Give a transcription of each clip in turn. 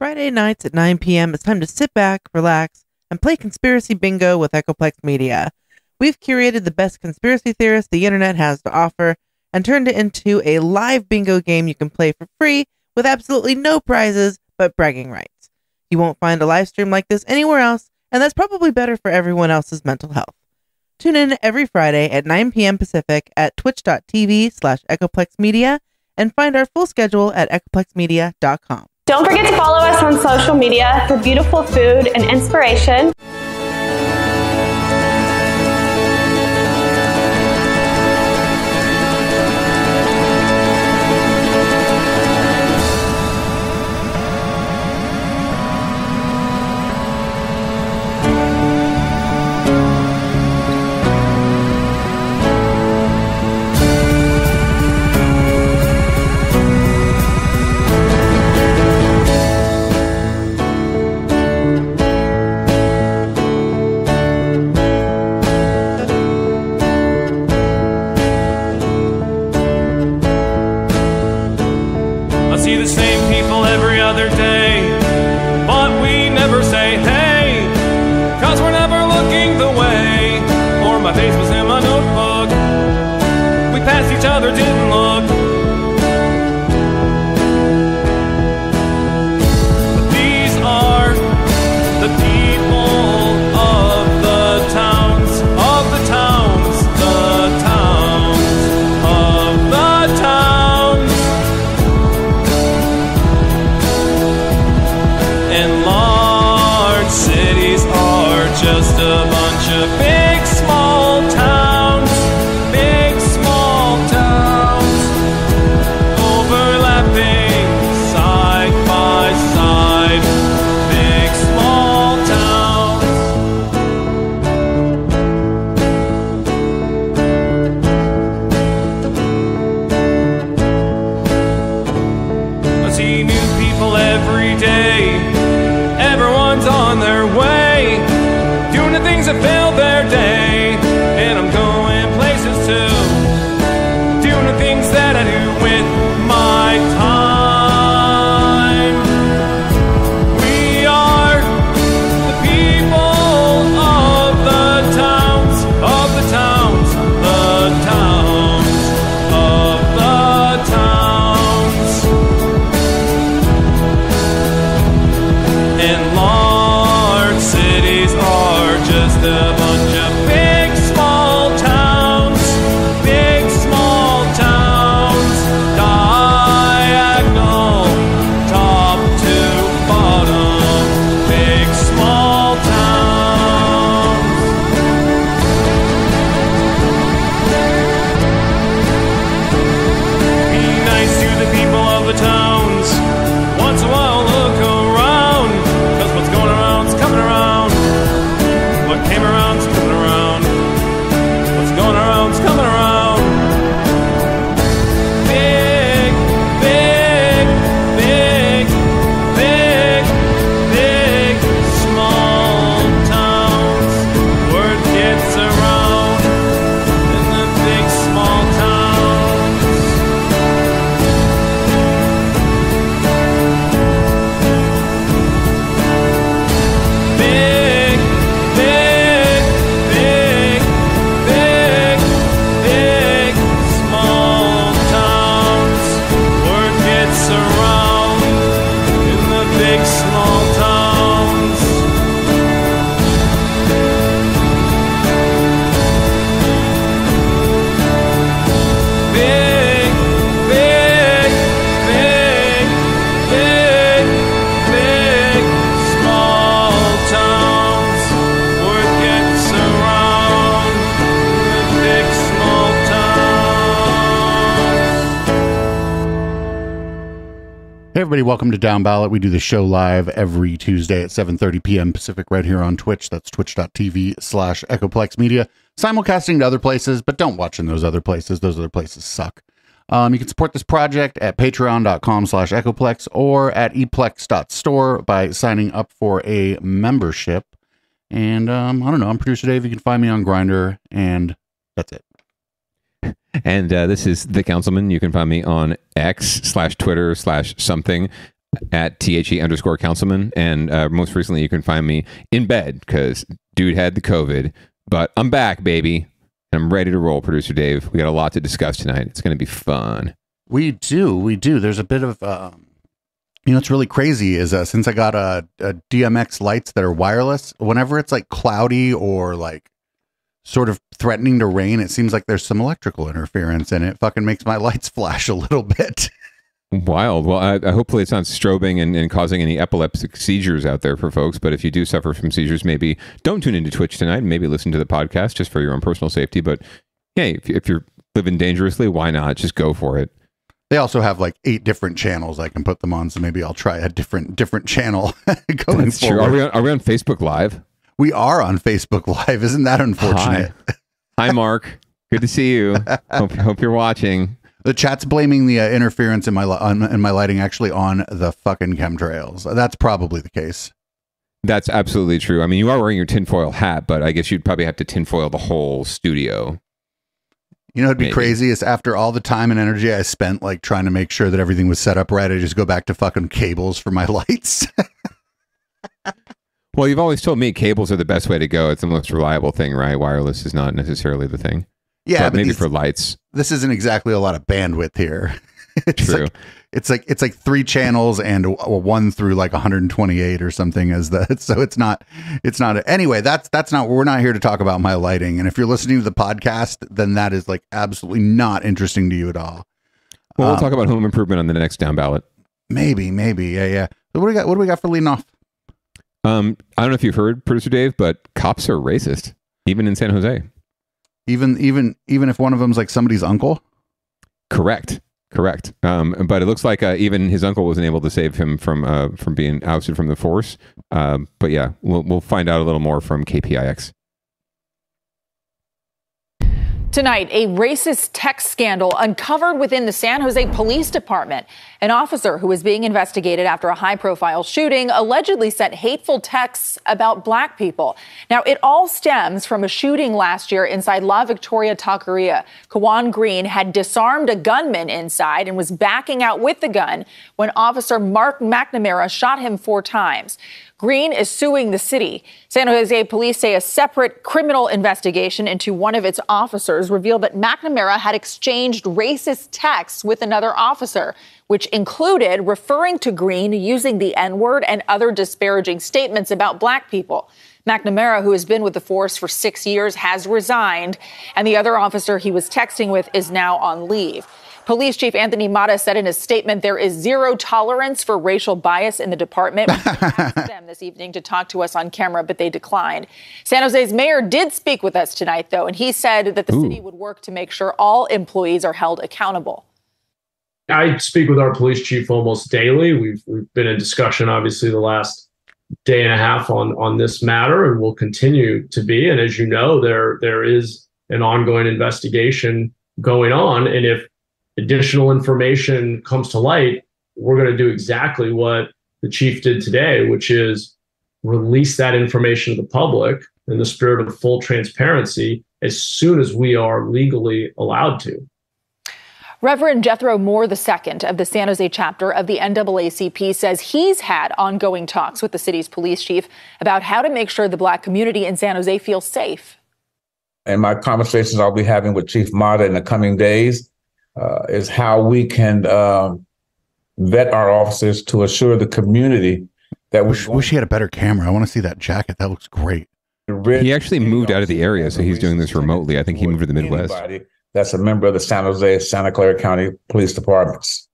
Friday nights at 9 p.m., it's time to sit back, relax, and play Conspiracy Bingo with Echoplex Media. We've curated the best conspiracy theorists the internet has to offer and turned it into a live bingo game you can play for free with absolutely no prizes but bragging rights. You won't find a live stream like this anywhere else, and that's probably better for everyone else's mental health. Tune in every Friday at 9 p.m. Pacific at twitch.tv/EchoplexMedia and find our full schedule at echoplexmedia.com. Don't forget to follow us on social media for beautiful food and inspiration. See the same people every other day, but we never say hey, cause we're never looking the way, or my face was in my notebook, we passed each other, didn't look. But these are the people of the towns, of the towns, the towns, of the towns. And large cities are just a bunch of big small towns, overlapping side by side, big small towns. I see new people every day. Everyone's on their way, doing the things that failed their day. And I'm going places too, doing the things that I do with my time. We are the people of the towns, of the towns, the towns, of the towns. And large cities are just a bunch of big small towns, diagonal, top to bottom, big small towns. Be nice to the people of the towns, once in a while look around, cause what's going around's coming around. What came around's coming around. What's going around's coming around. Big, big, big, big, big, small towns. Word gets around in the big small towns. Big, big, big, big, big, small towns. Word gets around in the big small towns. Big, big, big, big, big, small towns. Word gets around in the big small towns. Hey everybody, welcome to Down Ballot. We do the show live every Tuesday at 7:30 p.m. Pacific right here on Twitch. That's twitch.tv/EchoplexMedia. Simulcasting to other places, but don't watch in those other places. Those other places suck. You can support this project at patreon.com/Echoplex or at eplex.store by signing up for a membership. And I don't know, I'm producer Dave. You can find me on Grindr, and that's it. And this is The Councilman. You can find me on X/Twitter/something at THE_councilman. And most recently, you can find me in bed because dude had the COVID. But I'm back, baby. And I'm ready to roll, Producer Dave. We got a lot to discuss tonight. It's going to be fun. We do. There's a bit of, what's really crazy is since I got a DMX lights that are wireless, whenever it's like cloudy or like sort of threatening to rain, it seems like there's some electrical interference and it fucking makes my lights flash a little bit. Wild. Well, I hopefully it's not strobing and causing any epileptic seizures out there for folks. But if you do suffer from seizures, maybe don't tune into Twitch tonight and maybe listen to the podcast just for your own personal safety. But hey, if you're living dangerously, why not? Just go for it. They also have like 8 different channels I can put them on. So maybe I'll try a different channel going That's forward. True. Are we on Facebook Live? We are on Facebook Live. Isn't that unfortunate? Hi Mark. Good to see you. Hope you're watching. The chat's blaming the interference in my lighting actually on the fucking chemtrails. That's probably the case. That's absolutely true. I mean, you are wearing your tinfoil hat, but I guess you'd probably have to tinfoil the whole studio. You know, it'd be crazy is after all the time and energy I spent like trying to make sure that everything was set up right, I just go back to fucking cables for my lights. Well, you've always told me cables are the best way to go. It's the most reliable thing, right? Wireless is not necessarily the thing. Yeah, but maybe for lights. This isn't exactly a lot of bandwidth here. True. It's like 3 channels and a 1 through like 128 or something as the, so it's not anyway, that's not, we're not here to talk about my lighting. And if you're listening to the podcast, then that is like absolutely not interesting to you at all. Well, we'll talk about home improvement on the next down ballot. Maybe. Yeah. So what do we got for leading off? I don't know if you've heard, Producer Dave, but cops are racist, even in San Jose. Even if one of them's like somebody's uncle? Correct. But it looks like even his uncle wasn't able to save him from being ousted from the force. But yeah, we'll find out a little more from KPIX. Tonight, a racist text scandal uncovered within the San Jose Police Department. An officer who is being investigated after a high-profile shooting allegedly sent hateful texts about black people. Now, it all stems from a shooting last year inside La Victoria Taqueria. Kawan Green had disarmed a gunman inside and was backing out with the gun when Officer Mark McNamara shot him 4 times. Green is suing the city. San Jose police say a separate criminal investigation into one of its officers revealed that McNamara had exchanged racist texts with another officer, which included referring to Green using the N-word and other disparaging statements about black people. McNamara, who has been with the force for 6 years, has resigned, and the other officer he was texting with is now on leave. Police Chief Anthony Mata said in a statement there is zero tolerance for racial bias in the department. We asked them this evening to talk to us on camera, but they declined. San Jose's mayor did speak with us tonight, though, and he said that the city would work to make sure all employees are held accountable. I speak with our police chief almost daily. We've been in discussion, obviously, the last day and a half on this matter, and will continue to be. And as you know, there is an ongoing investigation going on, and if additional information comes to light, we're going to do exactly what the chief did today, which is release that information to the public in the spirit of full transparency as soon as we are legally allowed to. Reverend Jethro Moore II of the San Jose chapter of the NAACP says he's had ongoing talks with the city's police chief about how to make sure the black community in San Jose feels safe. And my conversations I'll be having with Chief Mata in the coming days is how we can vet our officers to assure the community that we wish he had a better camera. I want to see that jacket. That looks great. He actually moved out of the area, so he's doing this remotely. I think he moved to the Midwest. That's a member of the San Jose, Santa Clara County Police Departments.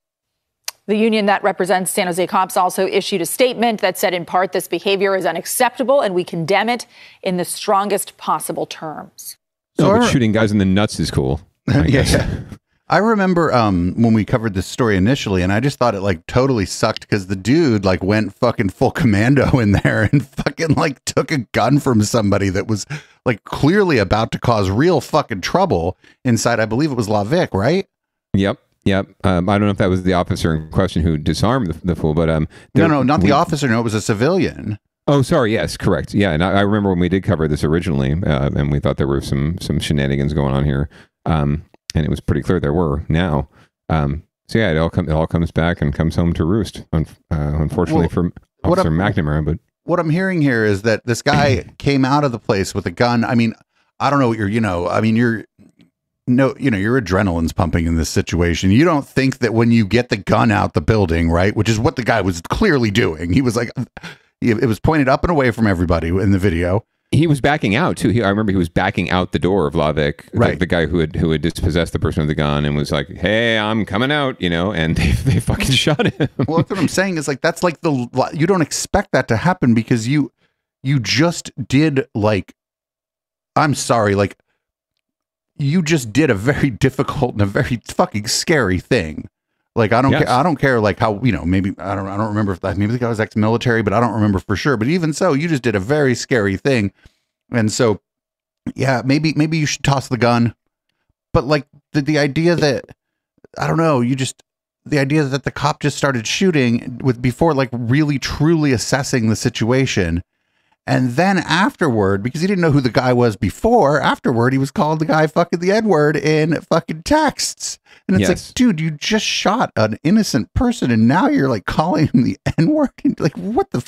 The union that represents San Jose cops also issued a statement that said, in part, this behavior is unacceptable and we condemn it in the strongest possible terms. No, but shooting guys in the nuts is cool. Yeah. I remember when we covered this story initially, and I just thought it like totally sucked because the dude like went fucking full commando in there and fucking like took a gun from somebody that was like clearly about to cause real fucking trouble inside. I believe it was La Vic, right? Yep. I don't know if that was the officer in question who disarmed the fool, but no, not the officer. No, it was a civilian. Oh, sorry. Yes, correct. Yeah, and I remember when we did cover this originally, and we thought there were some shenanigans going on here. And it was pretty clear there were now. So yeah, it all comes back and comes home to roost. Unfortunately for Officer McNamara, but what I'm hearing here is that this guy came out of the place with a gun. I mean, I don't know what your adrenaline's pumping in this situation. You don't think that when you get the gun out the building, right? Which is what the guy was clearly doing. He was like, it was pointed up and away from everybody in the video. He was backing out too. I remember he was backing out the door of Lavik, right? The guy who had dispossessed the person with the gun, and was like, "Hey, I'm coming out," and they fucking shot him. Well, that's what I'm saying is like that's like you don't expect that to happen because you just did like, I'm sorry, like you just did a very difficult and a very fucking scary thing. Like I don't care like how, maybe I don't remember if maybe the guy was ex-military, but I don't remember for sure. But even so, you just did a very scary thing. And so yeah, maybe you should toss the gun. But like the idea that I don't know, the idea that the cop just started shooting before like really truly assessing the situation. And then afterward, because he didn't know who the guy was before, afterward, he was called the guy fucking the N-word in fucking texts. And it's like, dude, you just shot an innocent person and now you're like calling him the N-word? Like, what the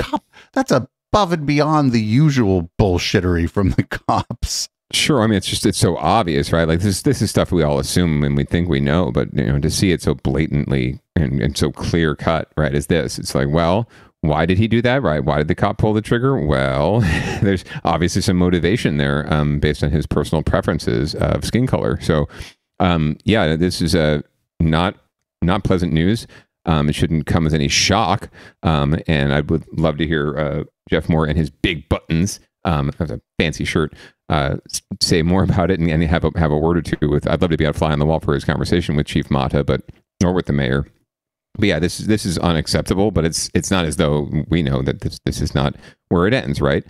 cop, that's above and beyond the usual bullshittery from the cops. Sure. I mean, it's so obvious, right? Like this is stuff we all assume and we think we know, but to see it so blatantly and so clear cut, right, is this. It's like, well, why did he do that? Right? Why did the cop pull the trigger? Well, there's obviously some motivation there based on his personal preferences of skin color. So, this is not pleasant news. It shouldn't come as any shock. And I would love to hear Jeff Moore and his big buttons, that's a fancy shirt, say more about it and have a word or two with. I'd love to be a fly on the wall for his conversation with Chief Mata, or with the mayor. But yeah, this is unacceptable. But it's not as though we know that this is not where it ends, right?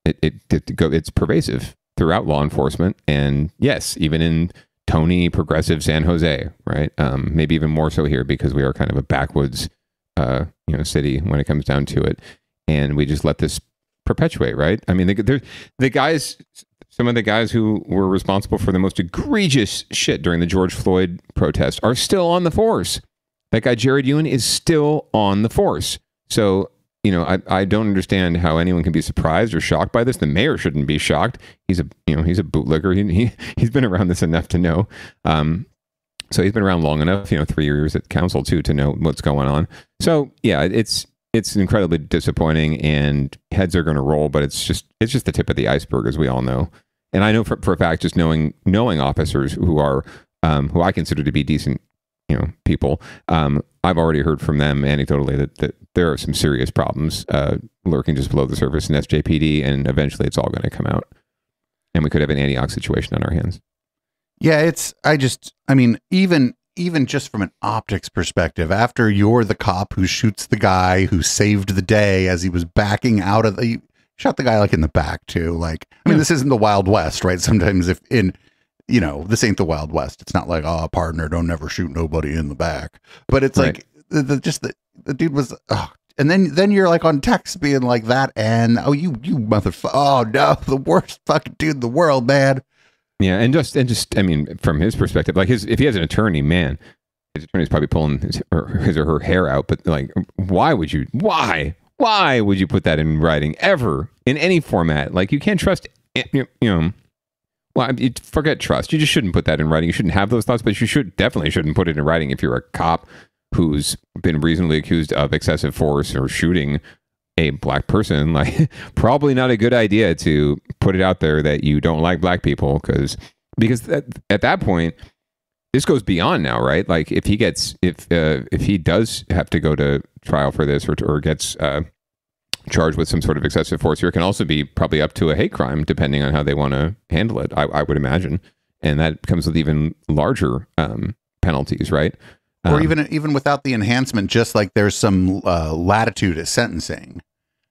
It's pervasive throughout law enforcement, and yes, even in Tony progressive San Jose, right? Maybe even more so here because we are kind of a backwoods, city when it comes down to it, and we just let this perpetuate, right? I mean, the guys. Some of the guys who were responsible for the most egregious shit during the George Floyd protest are still on the force. That guy, Jared Ewan, is still on the force. So, I don't understand how anyone can be surprised or shocked by this. The mayor shouldn't be shocked. He's a bootlegger. He's been around this enough to know. So he's been around long enough, 3 years at council too, to know what's going on. So yeah, it's incredibly disappointing and heads are going to roll, but it's just the tip of the iceberg, as we all know. And I know for a fact, just knowing officers who are, who I consider to be decent, people, I've already heard from them anecdotally that there are some serious problems lurking just below the surface in SJPD, and eventually it's all going to come out, and we could have an Antioch situation on our hands. Yeah, even just from an optics perspective, after you're the cop who shoots the guy who saved the day as he was backing out of the, shot the guy like in the back too. Like, I mean, this isn't the Wild West, right? Sometimes this ain't the Wild West. It's not like, oh, partner, don't never shoot nobody in the back. But it's right. Like the dude was, and then you're like on text being like that, and you motherfucker, oh no, the worst fucking dude in the world, man. Yeah, and just I mean, from his perspective, like if he has an attorney, man, his attorney's probably pulling his or her hair out. But like, why would you put that in writing ever in any format? Like, you can't trust, well, forget trust. You just shouldn't put that in writing. You shouldn't have those thoughts, but you definitely shouldn't put it in writing if you're a cop who's been reasonably accused of excessive force or shooting a black person. Like, probably not a good idea to put it out there that you don't like black people, because at that point, this goes beyond now, right? Like, if he does have to go to trial for this or gets charged with some sort of excessive force here, it can also be probably up to a hate crime, depending on how they want to handle it, I would imagine. And that comes with even larger penalties, right? Or even without the enhancement, just like there's some latitude at sentencing.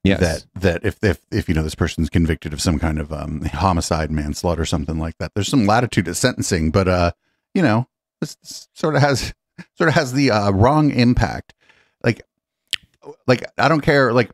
Yes. That if this person's convicted of some kind of homicide, manslaughter, something like that, there's some latitude at sentencing. But this sort of has the wrong impact. Like I don't care. Like,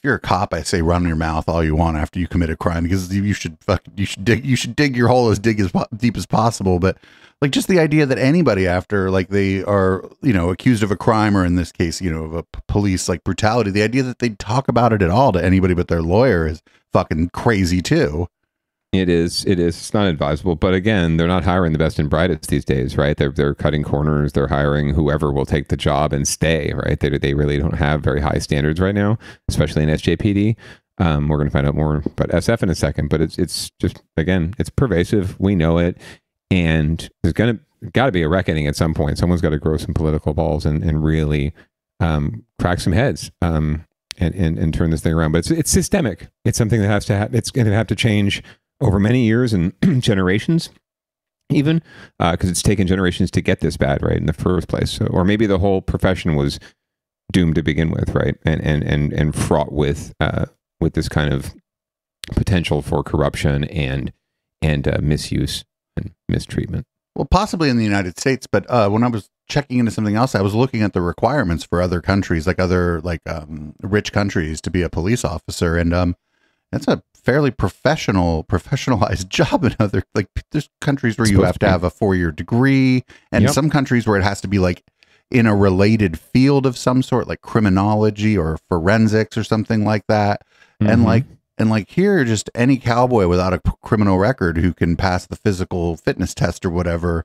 you're a cop, I say run your mouth all you want after you commit a crime, because you should dig your hole as deep as possible. But like, just the idea that anybody, after like they are, you know, accused of a crime, or in this case, you know, of a police like brutality, the idea that they talk about it at all to anybody but their lawyer is fucking crazy too. It is. It's not advisable. But again, they're not hiring the best and brightest these days, right? They're cutting corners. They're hiring whoever will take the job and stay, right? They really don't have very high standards right now, especially in SJPD. We're going to find out more about SF in a second, but it's just, again, it's pervasive. We know it. And there's got to be a reckoning at some point. Someone's got to grow some political balls and really crack some heads and turn this thing around. But it's systemic. It's something that has to it's going to have to change over many years and generations, even because it's taken generations to get this bad, right, in the first place. So, or maybe the whole profession was doomed to begin with, right, and fraught with this kind of potential for corruption and misuse and mistreatment. Well, possibly in the United States, but when I was checking into something else, I was looking at the requirements for other countries, like other rich countries, to be a police officer, and that's a fairly professionalized job in other, like, there's countries where you have to have a 4-year degree, and some countries where it has to be like in a related field of some sort, like criminology or forensics or something like that. Mm-hmm. And like here, just any cowboy without a criminal record who can pass the physical fitness test or whatever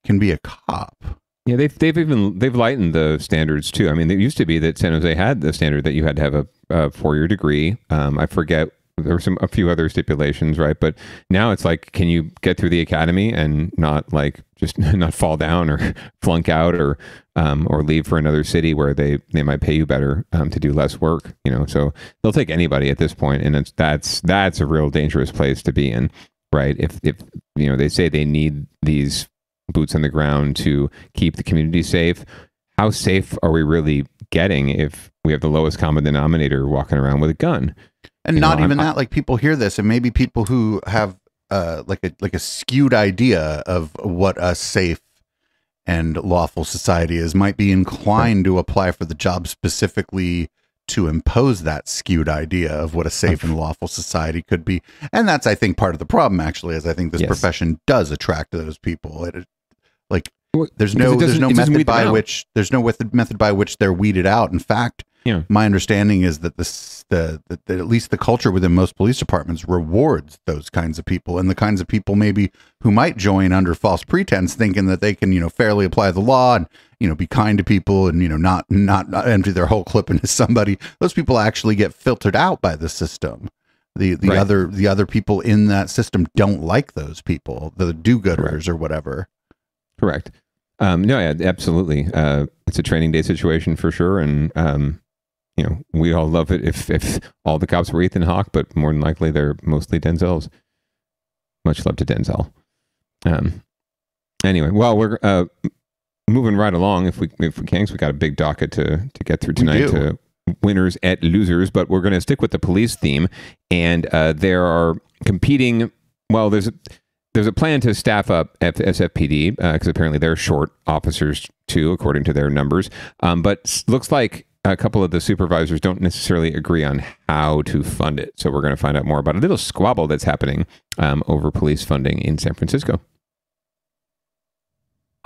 can be a cop. Yeah, they've lightened the standards too. I mean, it used to be that San Jose had the standard that you had to have a 4-year degree. I forget. There were a few other stipulations, right? But now it's like, can you get through the academy and not not fall down or flunk out or leave for another city where they might pay you better to do less work, you know? So they'll take anybody at this point, and that's a real dangerous place to be in, right? If you know, they say they need these boots on the ground to keep the community safe. How safe are we really getting if we have the lowest common denominator walking around with a gun? And not even that, like, people hear this, and maybe people who have like a skewed idea of what a safe and lawful society is might be inclined to apply for the job specifically to impose that skewed idea of what a safe and lawful society could be. And that's, I think, part of the problem, actually, is I think this profession does attract those people. There's no method by which they're weeded out. In fact, my understanding is that that at least the culture within most police departments rewards those kinds of people, and the kinds of people maybe who might join under false pretense, thinking that they can, you know, fairly apply the law and, you know, be kind to people and, you know, not empty their whole clip into somebody. Those people actually get filtered out by the system. The other people in that system don't like those people, the do-gooders or whatever. Correct. No, yeah, absolutely. It's a training day situation for sure. And, you know, we all love it if all the cops were Ethan Hawke, but more than likely they're mostly Denzels. Much love to Denzel. Anyway, well, we're moving right along if we can, because we got a big docket to get through tonight to winners at losers, but we're going to stick with the police theme. And there are competing, well, there's a plan to staff up at SFPD because apparently they're short officers too, according to their numbers. But looks like a couple of the supervisors don't necessarily agree on how to fund it. So we're going to find out more about a little squabble that's happening over police funding in San Francisco.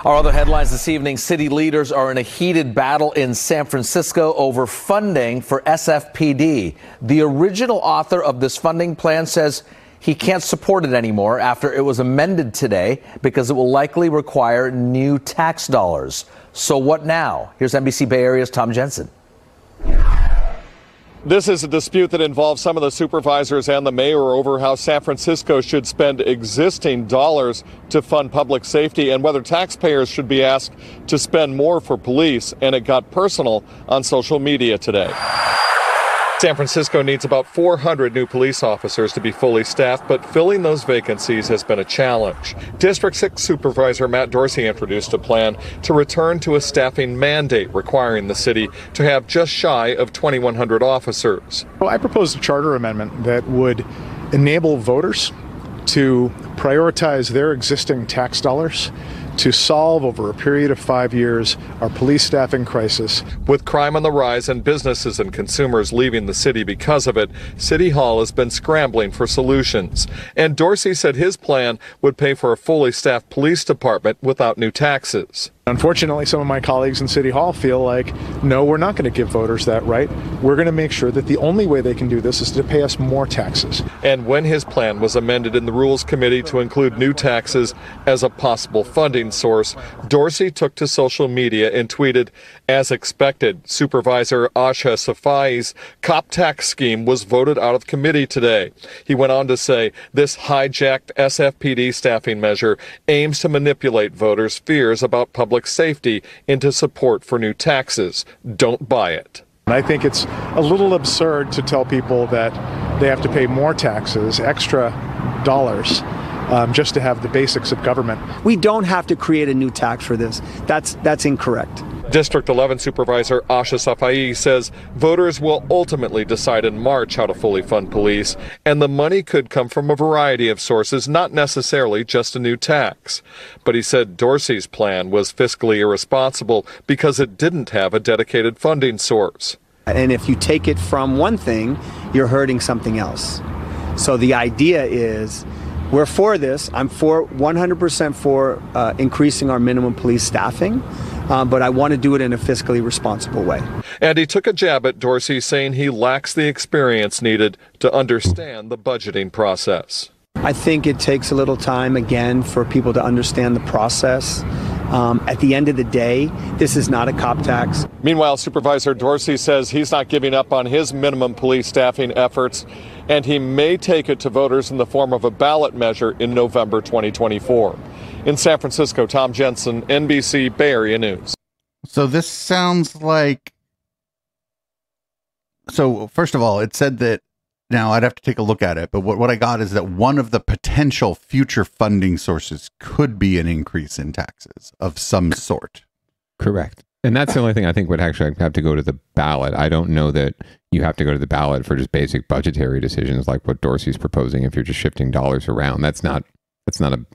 Our other headlines this evening: city leaders are in a heated battle in San Francisco over funding for SFPD. The original author of this funding plan says he can't support it anymore after it was amended today because it will likely require new tax dollars. So what now? Here's NBC Bay Area's Tom Jensen. This is a dispute that involves some of the supervisors and the mayor over how San Francisco should spend existing dollars to fund public safety and whether taxpayers should be asked to spend more for police. And it got personal on social media today. San Francisco needs about 400 new police officers to be fully staffed, but filling those vacancies has been a challenge. District 6 Supervisor Matt Dorsey introduced a plan to return to a staffing mandate requiring the city to have just shy of 2,100 officers. Well, I proposed a charter amendment that would enable voters to prioritize their existing tax dollars to solve over a period of 5 years our police staffing crisis. With crime on the rise and businesses and consumers leaving the city because of it, City Hall has been scrambling for solutions. And Dorsey said his plan would pay for a fully staffed police department without new taxes. Unfortunately, some of my colleagues in City Hall feel like, no, we're not going to give voters that right. We're going to make sure that the only way they can do this is to pay us more taxes. And when his plan was amended in the Rules Committee to include new taxes as a possible funding source, Dorsey took to social media and tweeted, "As expected, Supervisor Asha Safai's cop tax scheme was voted out of committee today." He went on to say, "This hijacked SFPD staffing measure aims to manipulate voters' fears about public safety into support for new taxes. Don't buy it." And I think it's a little absurd to tell people that they have to pay more taxes, extra dollars, just to have the basics of government. We don't have to create a new tax for this. That's incorrect. District 11 Supervisor Asha Safai says voters will ultimately decide in March how to fully fund police, and the money could come from a variety of sources, not necessarily just a new tax. But he said Dorsey's plan was fiscally irresponsible because it didn't have a dedicated funding source. And if you take it from one thing, you're hurting something else. So the idea is, we're for this. I'm 100% for increasing our minimum police staffing, but I want to do it in a fiscally responsible way. And he took a jab at Dorsey, saying he lacks the experience needed to understand the budgeting process. I think it takes a little time, again, for people to understand the process. At the end of the day, this is not a cop tax. Meanwhile, Supervisor Dorsey says he's not giving up on his minimum police staffing efforts, and he may take it to voters in the form of a ballot measure in November 2024. In San Francisco, Tom Jensen, NBC Bay Area News. So this sounds like... So first of all, it said that, now I'd have to take a look at it, but what I got is that one of the potential future funding sources could be an increase in taxes of some sort. Correct. And that's the only thing I think would actually have to go to the ballot. I don't know that you have to go to the ballot for just basic budgetary decisions like what Dorsey's proposing if you're just shifting dollars around. That's not a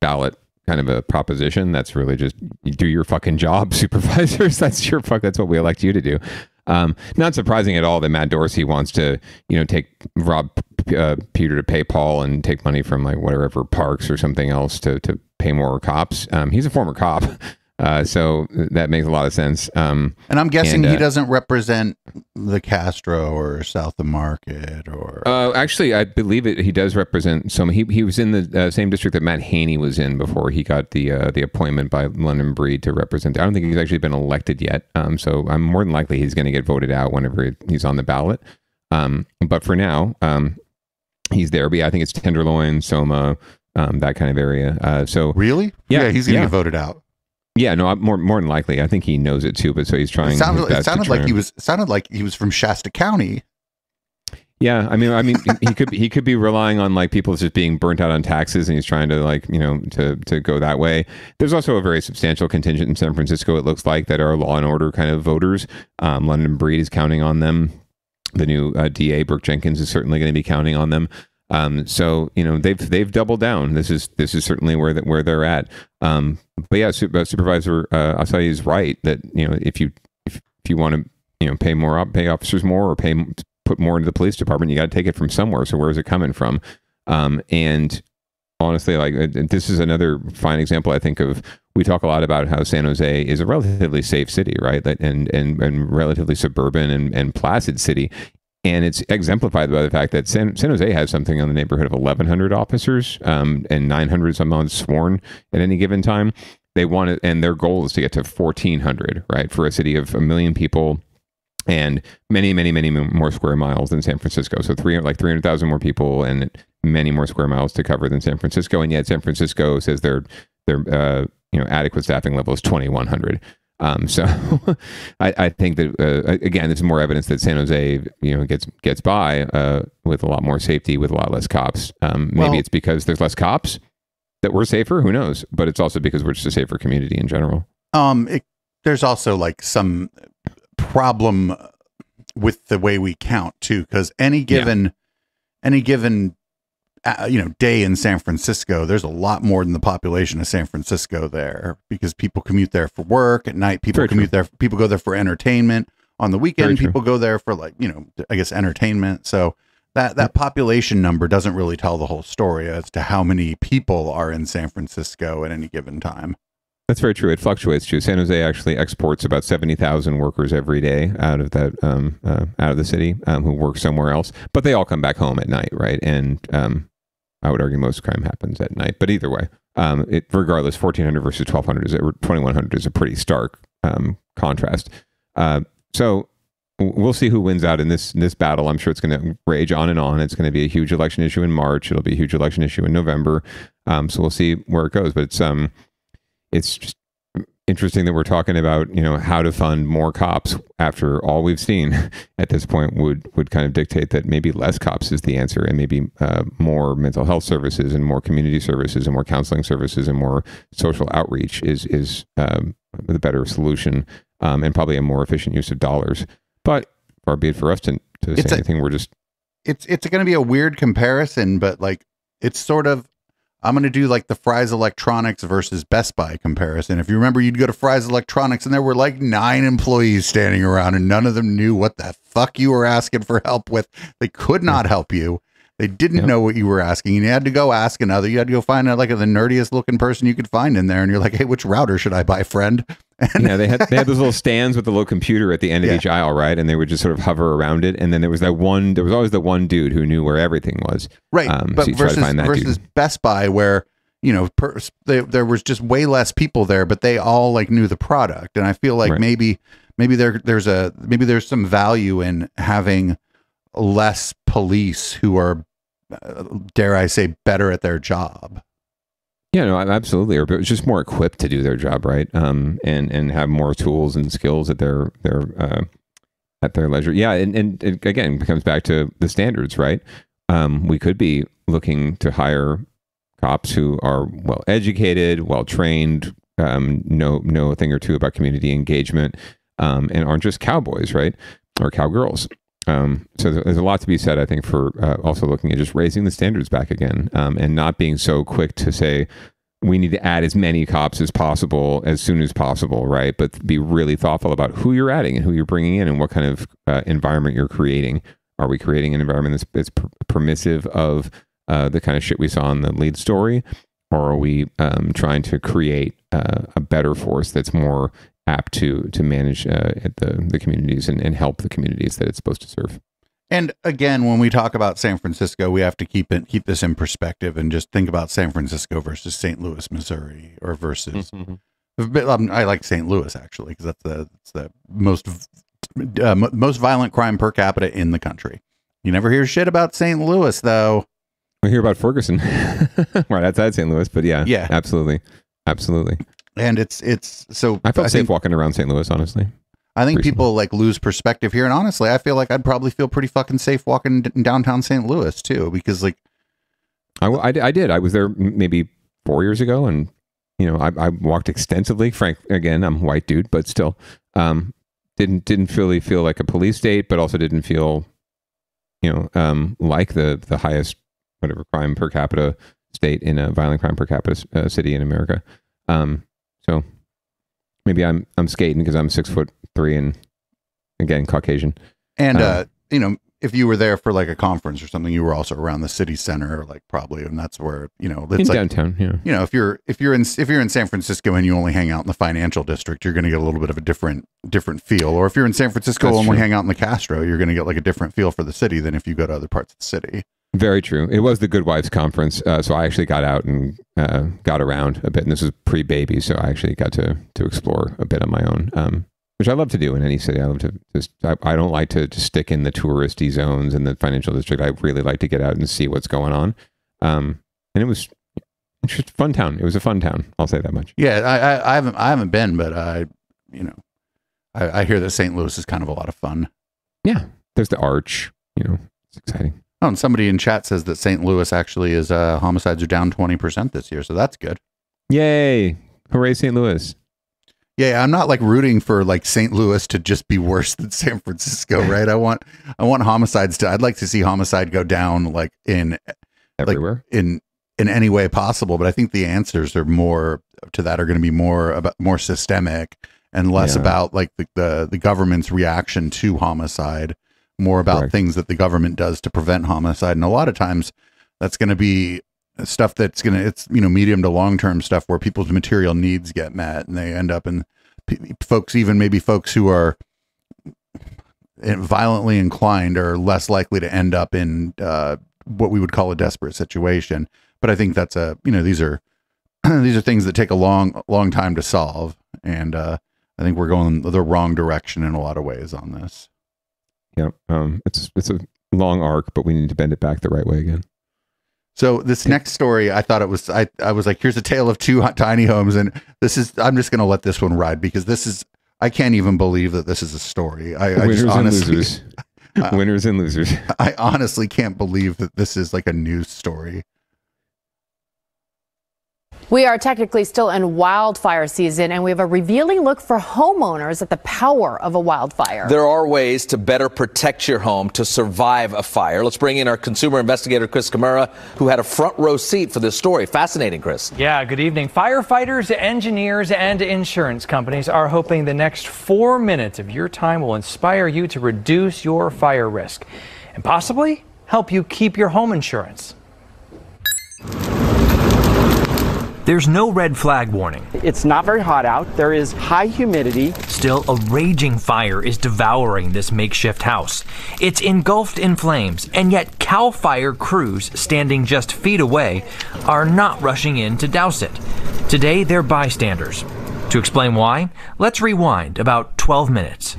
ballot kind of a proposition. That's really just, you do your fucking job, supervisors. That's what we elect you to do. Not surprising at all that Matt Dorsey wants to, rob Peter to pay Paul and take money from like whatever parks or something else to pay more cops. He's a former cop. So that makes a lot of sense. And I'm guessing he doesn't represent the Castro or South of Market or... actually, I believe he does represent some. He was in the same district that Matt Haney was in before he got the appointment by London Breed to represent. I don't think he's actually been elected yet. So I'm more than likely he's going to get voted out whenever he's on the ballot. But for now, he's there. But yeah, I think it's Tenderloin, Soma, that kind of area. So really? Yeah, he's going to get voted out. Yeah, no, more than likely. I think he knows it too, but so he's trying. It sounded like he was from Shasta County. Yeah, I mean, he could be relying on like people just being burnt out on taxes, and he's trying to to go that way. There's also a very substantial contingent in San Francisco. It looks like that are law and order kind of voters. London Breed is counting on them. The new DA Brooke Jenkins is certainly going to be counting on them. So they've doubled down. This is certainly where they're at. But yeah, Supervisor Asai is right that if you want to pay officers more or put more into the police department, you got to take it from somewhere. So where is it coming from? And honestly, like this is another fine example. I think we talk a lot about how San Jose is a relatively safe city, right? And relatively suburban and placid city. And it's exemplified by the fact that San Jose has something in the neighborhood of 1,100 officers and 900 somehow sworn at any given time. They want it, and their goal is to get to 1,400, right, for a city of 1 million people and many, many, many more square miles than San Francisco. So 300,000 more people and many more square miles to cover than San Francisco. And yet San Francisco says their adequate staffing level is 2,100. So I think that, again, this is more evidence that San Jose, gets by with a lot more safety, with a lot less cops. Maybe it's because there's less cops that we're safer. Who knows? But it's also because we're just a safer community in general. There's also like some problem with the way we count too, because any given day in San Francisco, there's a lot more than the population of San Francisco there, because people commute there for work at night. People commute there. People go there for entertainment on the weekend. People go there for I guess entertainment. So that population number doesn't really tell the whole story as to how many people are in San Francisco at any given time. That's very true. It fluctuates too. San Jose actually exports about 70,000 workers every day out of that out of the city who work somewhere else, but they all come back home at night, right? And I would argue most crime happens at night. But either way, regardless, 1,400 versus 2,100 is a pretty stark contrast. So we'll see who wins out in this battle. I'm sure it's going to rage on and on. It's going to be a huge election issue in March. It'll be a huge election issue in November. So we'll see where it goes. But it's just interesting that we're talking about, how to fund more cops after all we've seen at this point would kind of dictate that maybe less cops is the answer, and maybe more mental health services and more community services and more counseling services and more social outreach is the better solution, and probably a more efficient use of dollars. But far be it for us to say anything. We're just... It's going to be a weird comparison, but it's sort of, I'm going to do the Fry's Electronics versus Best Buy comparison. If you remember, you'd go to Fry's Electronics and there were 9 employees standing around and none of them knew what the fuck you were asking for help with. They could not help you. They didn't know what you were asking. And you had to go ask another. You had to go find the nerdiest looking person you could find in there. And you're like, hey, which router should I buy, friend? And they had those little stands with the little computer at the end of each aisle, right? And they would just sort of hover around it. And then there was always the one dude who knew where everything was. Right. But so versus Best Buy, where, there was just way less people there, but they all knew the product. And I feel like maybe there's some value in having less police who are, dare I say, better at their job. Yeah, no, absolutely. Or just more equipped to do their job, right? And have more tools and skills at their leisure. Yeah, and it, again, comes back to the standards, right? We could be looking to hire cops who are well educated, well trained, know a thing or two about community engagement, and aren't just cowboys, right? Or cowgirls. So there's a lot to be said, I think, for also looking at just raising the standards back again, and not being so quick to say we need to add as many cops as possible as soon as possible, right? But be really thoughtful about who you're adding and who you're bringing in and what kind of environment you're creating. Are we creating an environment that's permissive of the kind of shit we saw in the lead story? Or are we trying to create a better force that's more apt to manage the communities and help the communities that it's supposed to serve? And again, when we talk about San Francisco, we have to keep this in perspective and just think about San Francisco versus St. Louis, Missouri, or versus. I like St. Louis actually, because that's the most violent crime per capita in the country. You never hear shit about St. Louis, though. We hear about Ferguson, right outside St. Louis, but yeah, absolutely. And it's so. I felt safe walking around St. Louis, honestly. I think people lose perspective here, and honestly, I feel like I'd probably feel pretty fucking safe walking in downtown St. Louis too, because I did. I was there maybe 4 years ago, and I walked extensively. Frank, again, I'm a white dude, but still, didn't really feel like a police state, but also didn't feel, like the highest crime per capita state in a violent crime per capita city in America. So maybe I'm skating because I'm 6'3" and again Caucasian. And if you were there for a conference or something, you were also around the city center, probably, and that's where it's in downtown. Yeah. If you're in San Francisco and you only hang out in the financial district, you're going to get a little bit of a different feel. Or if you're in San Francisco and only hang out in the Castro, you're going to get a different feel for the city than if you go to other parts of the city. Very true. It was the Good Wives Conference, so I actually got out and got around a bit. And this was pre-baby, so I actually got to explore a bit on my own, which I love to do in any city. I love to I don't like to just stick in the touristy zones in the financial district. I really like to get out and see what's going on. And it was just a fun town. It was a fun town. I'll say that much. Yeah, I haven't been, but I hear that St. Louis is kind of a lot of fun. Yeah, there's the Arch. It's exciting. Oh, and somebody in chat says that St. Louis actually is homicides are down 20% this year, so that's good. Yay! Hooray, St. Louis! Yeah, I'm not rooting for St. Louis to just be worse than San Francisco, right? I want homicides I'd like to see homicide go down in everywhere in any way possible. But I think the answers are more to that are going to be more systemic and less about like the government's reaction to homicide, more about things that the government does to prevent homicide. And a lot of times that's going to be stuff it's medium to long term stuff where people's material needs get met and they end up in folks who are violently inclined are less likely to end up in what we would call a desperate situation. But I think that's these are things that take a long time to solve. And I think we're going the wrong direction in a lot of ways on this. Yeah. It's a long arc, but we need to bend it back the right way again. So this next story, I thought it was, I was like, here's a tale of two tiny homes. And I'm just going to let this one ride because I can't even believe that this is a story. Winners and losers. Winners and losers. I honestly can't believe that this is like a news story. We are technically still in wildfire season, and we have a revealing look for homeowners at the power of a wildfire. There are ways to better protect your home to survive a fire. Let's bring in our consumer investigator, Chris Kimura, who had a front row seat for this story. Fascinating, Chris. Yeah, good evening. Firefighters, engineers, and insurance companies are hoping the next 4 minutes of your time will inspire you to reduce your fire risk and possibly help you keep your home insurance. There's no red flag warning. It's not very hot out. There is high humidity. Still, a raging fire is devouring this makeshift house. It's engulfed in flames, and yet CAL FIRE crews standing just feet away are not rushing in to douse it. Today, they're bystanders. To explain why, let's rewind about 12 minutes.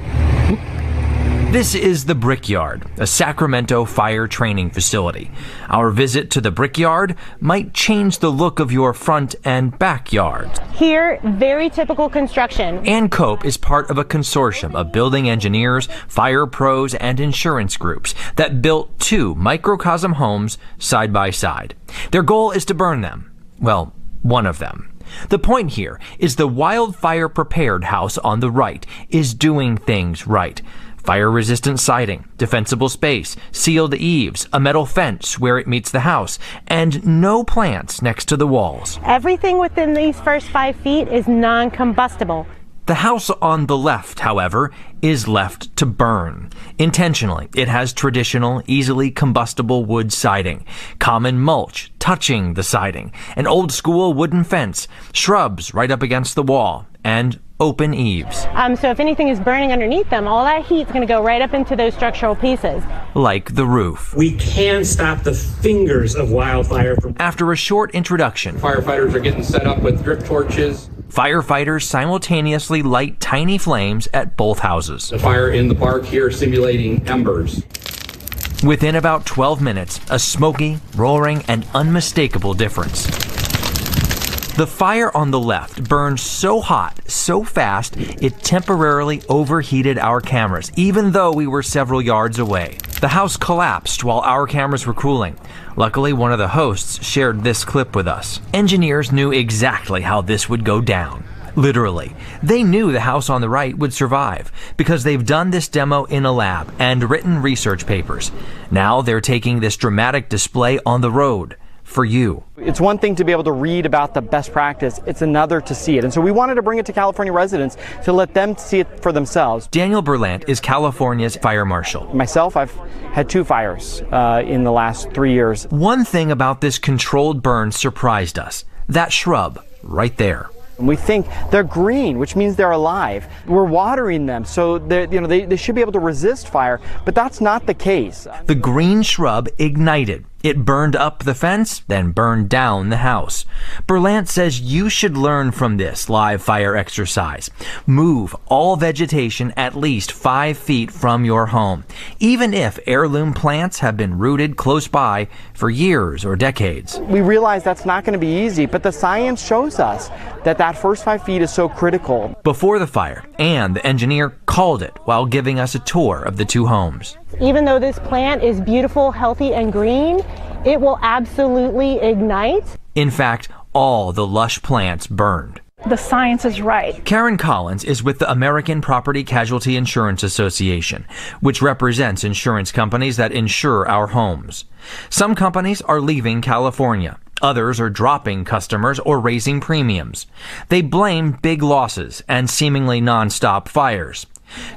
This is the Brickyard, a Sacramento fire training facility. Our visit to the Brickyard might change the look of your front and backyard. Here, very typical construction. Ann Cope is part of a consortium of building engineers, fire pros, and insurance groups that built 2 microcosm homes side by side. Their goal is to burn them. Well, one of them. The point here is the wildfire prepared house on the right is doing things right. Fire-resistant siding, defensible space, sealed eaves, a metal fence where it meets the house, and no plants next to the walls. Everything within these first 5 feet is non-combustible. The house on the left, however, is left to burn. Intentionally, it has traditional, easily combustible wood siding, common mulch touching the siding, an old-school wooden fence, shrubs right up against the wall, and open eaves. So if anything is burning underneath them, all that heat's going to go right up into those structural pieces. Like the roof. We can stop the fingers of wildfire. After a short introduction, firefighters are getting set up with drip torches. Firefighters simultaneously light tiny flames at both houses. The fire in the park here simulating embers. Within about 12 minutes, a smoky, roaring, and unmistakable difference. The fire on the left burned so hot, so fast, it temporarily overheated our cameras, even though we were several yards away. The house collapsed while our cameras were cooling. Luckily, one of the hosts shared this clip with us. Engineers knew exactly how this would go down. Literally. They knew the house on the right would survive because they've done this demo in a lab and written research papers. Now they're taking this dramatic display on the road. For you. It's one thing to be able to read about the best practice. It's another to see it. And so we wanted to bring it to California residents to let them see it for themselves. Daniel Berlant is California's fire marshal. Myself, I've had 2 fires in the last 3 years. One thing about this controlled burn surprised us. That shrub right there. We think they're green, which means they're alive. We're watering them, so they should be able to resist fire, but that's not the case. The green shrub ignited. It burned up the fence, then burned down the house. Berlant says you should learn from this live fire exercise. Move all vegetation at least 5 feet from your home, even if heirloom plants have been rooted close by for years or decades. We realize that's not going to be easy, but the science shows us that first 5 feet is so critical. Before the fire, Ann, the engineer, called it while giving us a tour of the 2 homes. Even though this plant is beautiful, healthy, and green, it will absolutely ignite. In fact, all the lush plants burned. The science is right. Karen Collins is with the American Property Casualty Insurance Association, which represents insurance companies that insure our homes. Some companies are leaving California. Others are dropping customers or raising premiums. They blame big losses and seemingly nonstop fires.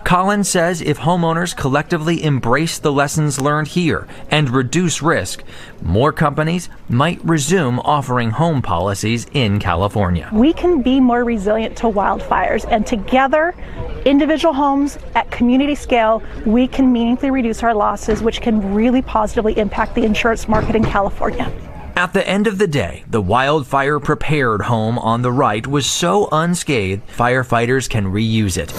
Collins says if homeowners collectively embrace the lessons learned here and reduce risk, more companies might resume offering home policies in California. We can be more resilient to wildfires, and together, individual homes at community scale, we can meaningfully reduce our losses, which can really positively impact the insurance market in California. At the end of the day, the wildfire-prepared home on the right was so unscathed, firefighters can reuse it.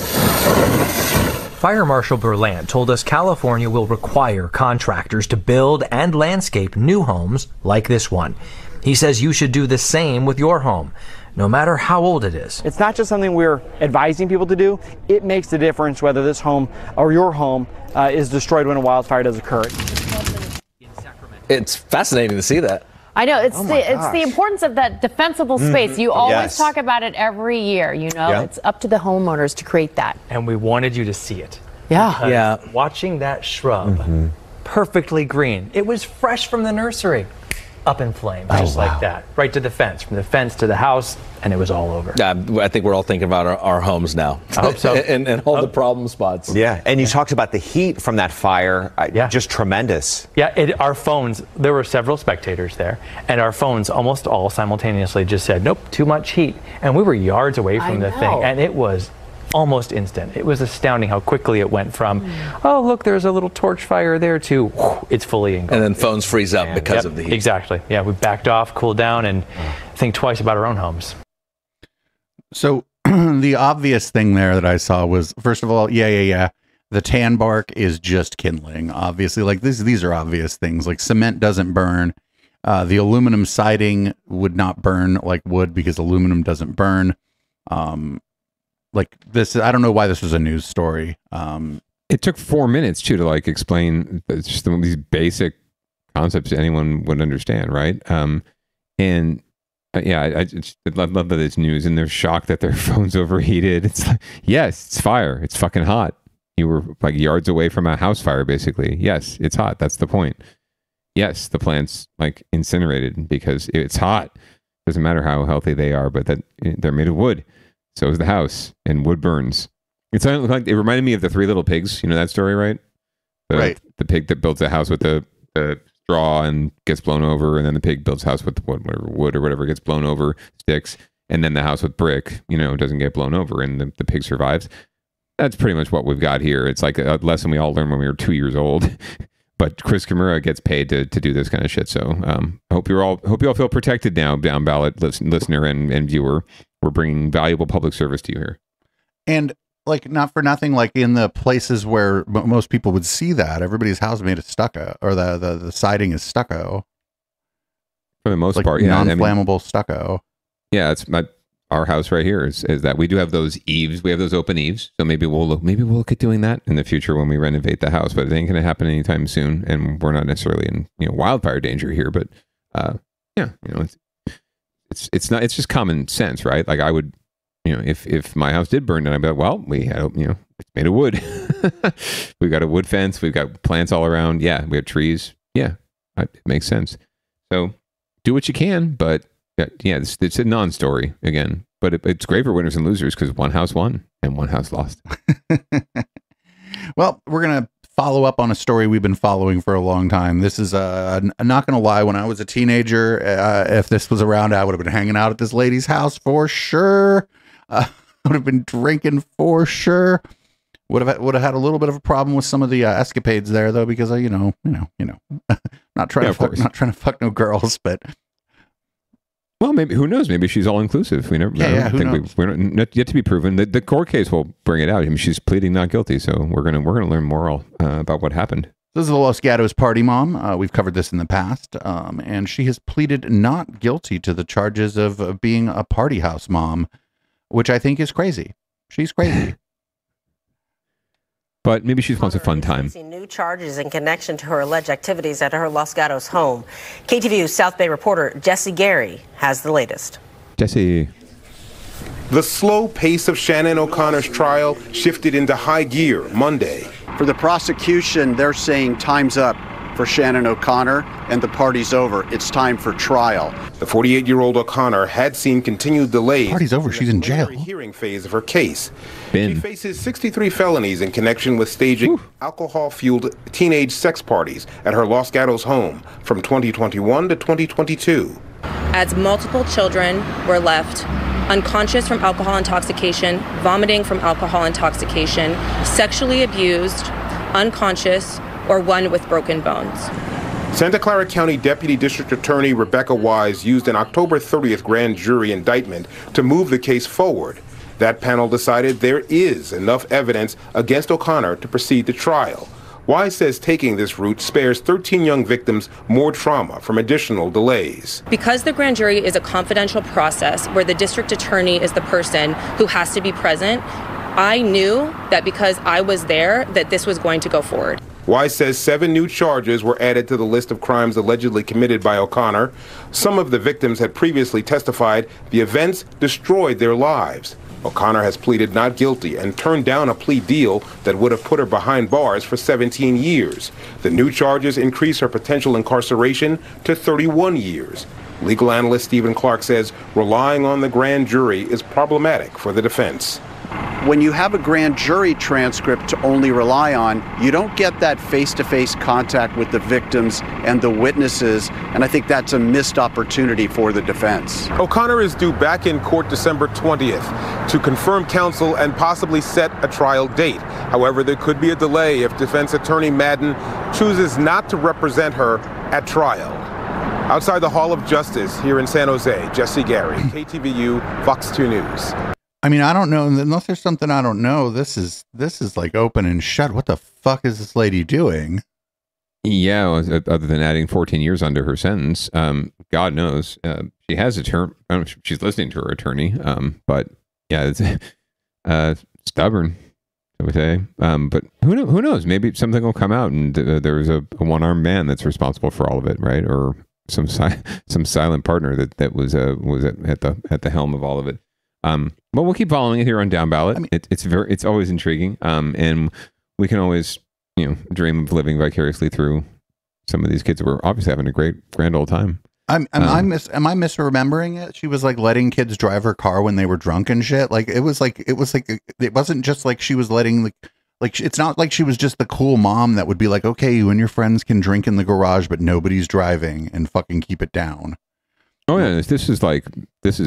Fire Marshal Berlant told us California will require contractors to build and landscape new homes like this one. He says you should do the same with your home, no matter how old it is. It's not just something we're advising people to do. It makes the difference whether this home or your home is destroyed when a wildfire does occur. It's fascinating to see that. I know it's the importance of that defensible space. You always talk about it every year. You know, it's up to the homeowners to create that. And we wanted you to see it. Yeah. Watching that shrub, perfectly green. It was fresh from the nursery, up in flames, just like that, right to the fence, from the fence to the house, and it was all over. I think we're all thinking about our homes now. I hope so. and all the problem spots. Yeah, and you talked about the heat from that fire, just tremendous. Yeah, our phones, there were several spectators there, and our phones almost all simultaneously just said, nope, too much heat. And we were yards away from the thing, and it was almost instant. It was astounding how quickly it went from, oh, look, there's a little torch fire there, to whew, it's fully engulfed. And then phones freeze up because of the heat. Exactly. Yeah, we backed off, cooled down, and think twice about our own homes. So the obvious thing there that I saw was, first of all, the tan bark is just kindling. Obviously, like these are obvious things. Like cement doesn't burn. The aluminum siding would not burn like wood because aluminum doesn't burn. Like this, I don't know why this was a news story. It took 4 minutes too to like explain just these basic concepts anyone would understand, right? I love that it's news, and they're shocked that their phone's overheated. It's like, yes, it's fire. It's fucking hot. You were like yards away from a house fire, basically. Yes, it's hot. That's the point. Yes, the plant's like incinerated because it's hot. Doesn't matter how healthy they are, but that they're made of wood. So is the house, and wood burns. It reminded me of the Three Little Pigs. You know that story, right? Right. The pig that builds a house with the straw and gets blown over, and then the pig builds a house with wood or whatever gets blown over, sticks, and then the house with brick, doesn't get blown over, and the pig survives. That's pretty much what we've got here. It's like a lesson we all learned when we were 2 years old. But Chris Kimura gets paid to do this kind of shit. So I hope you all feel protected now, down ballot listener and viewer. We're bringing valuable public service to you here. And like, not for nothing, like in the places where most people would see that, everybody's house is made of stucco, or the siding is stucco. For the most like part, yeah. Non-flammable stucco. Yeah, it's our house right here is that we do have those eaves. We have those open eaves. So maybe we'll look at doing that in the future when we renovate the house, but it ain't going to happen anytime soon. And we're not necessarily in wildfire danger here, but it's just common sense, right? Like I would, if my house did burn, then I'd be like, well, we had, it's made of wood. We've got a wood fence. We've got plants all around. Yeah. We have trees. Yeah. It makes sense. So do what you can, but it's a non-story again, but it's great for winners and losers because one house won and one house lost. Well, we're going to follow up on a story we've been following for a long time. This is, I'm not going to lie, when I was a teenager, if this was around, I would have been hanging out at this lady's house for sure. I would have been drinking for sure. Would have had a little bit of a problem with some of the escapades there, though, because not trying to fuck no girls, but. Well, maybe, who knows? Maybe she's all inclusive. We never. We're not yet to be proven. The court case will bring it out. I mean, she's pleading not guilty, so we're gonna learn more about what happened. This is the Los Gatos party mom. We've covered this in the past, and she has pleaded not guilty to the charges of being a party house mom, which I think is crazy. She's crazy. But maybe she just wants a fun time. New charges in connection to her alleged activities at her Los Gatos home. KTVU South Bay reporter Jesse Gary has the latest. Jesse. The slow pace of Shannon O'Connor's trial shifted into high gear Monday. For the prosecution, they're saying time's up for Shannon O'Connor and the party's over. It's time for trial. The 48-year-old O'Connor had seen continued delays. Party's over. She's in jail. Hearing phase of her case. She faces 63 felonies in connection with staging alcohol-fueled teenage sex parties at her Los Gatos home from 2021 to 2022. As multiple children were left unconscious from alcohol intoxication, vomiting from alcohol intoxication, sexually abused, unconscious, or one with broken bones. Santa Clara County Deputy District Attorney Rebecca Wise used an October 30th grand jury indictment to move the case forward. That panel decided there is enough evidence against O'Connor to proceed to trial. Wise says taking this route spares 13 young victims more trauma from additional delays. Because the grand jury is a confidential process where the district attorney is the person who has to be present, I knew that because I was there that this was going to go forward. Wise says 7 new charges were added to the list of crimes allegedly committed by O'Connor. Some of the victims had previously testified the events destroyed their lives. O'Connor has pleaded not guilty and turned down a plea deal that would have put her behind bars for 17 years. The new charges increase her potential incarceration to 31 years. Legal analyst Stephen Clark says relying on the grand jury is problematic for the defense. When you have a grand jury transcript to only rely on, you don't get that face-to-face contact with the victims and the witnesses, and I think that's a missed opportunity for the defense. O'Connor is due back in court December 20th to confirm counsel and possibly set a trial date. However, there could be a delay if defense attorney Madden chooses not to represent her at trial. Outside the Hall of Justice here in San Jose, Jesse Gary, KTVU, Fox 2 News. I mean, I don't know, unless there's something I don't know. This is like open and shut. What the fuck is this lady doing? Yeah, other than adding 14 years onto her sentence, God knows. She has a term. I don't know if she's listening to her attorney, but yeah, it's stubborn, I would say. But who knows? Maybe something will come out, and there's a one-armed man that's responsible for all of it, right? Or some silent partner that was at the helm of all of it. But we'll keep following it here on Down Ballot. I mean, it's always intriguing, and we can always dream of living vicariously through some of these kids who were obviously having a grand old time. Am I misremembering it? She was like letting kids drive her car when they were drunk and shit. Like it wasn't just like she was letting like it's not like she was just the cool mom that would be like, okay, you and your friends can drink in the garage, but nobody's driving, and fucking keep it down. Oh yeah, this is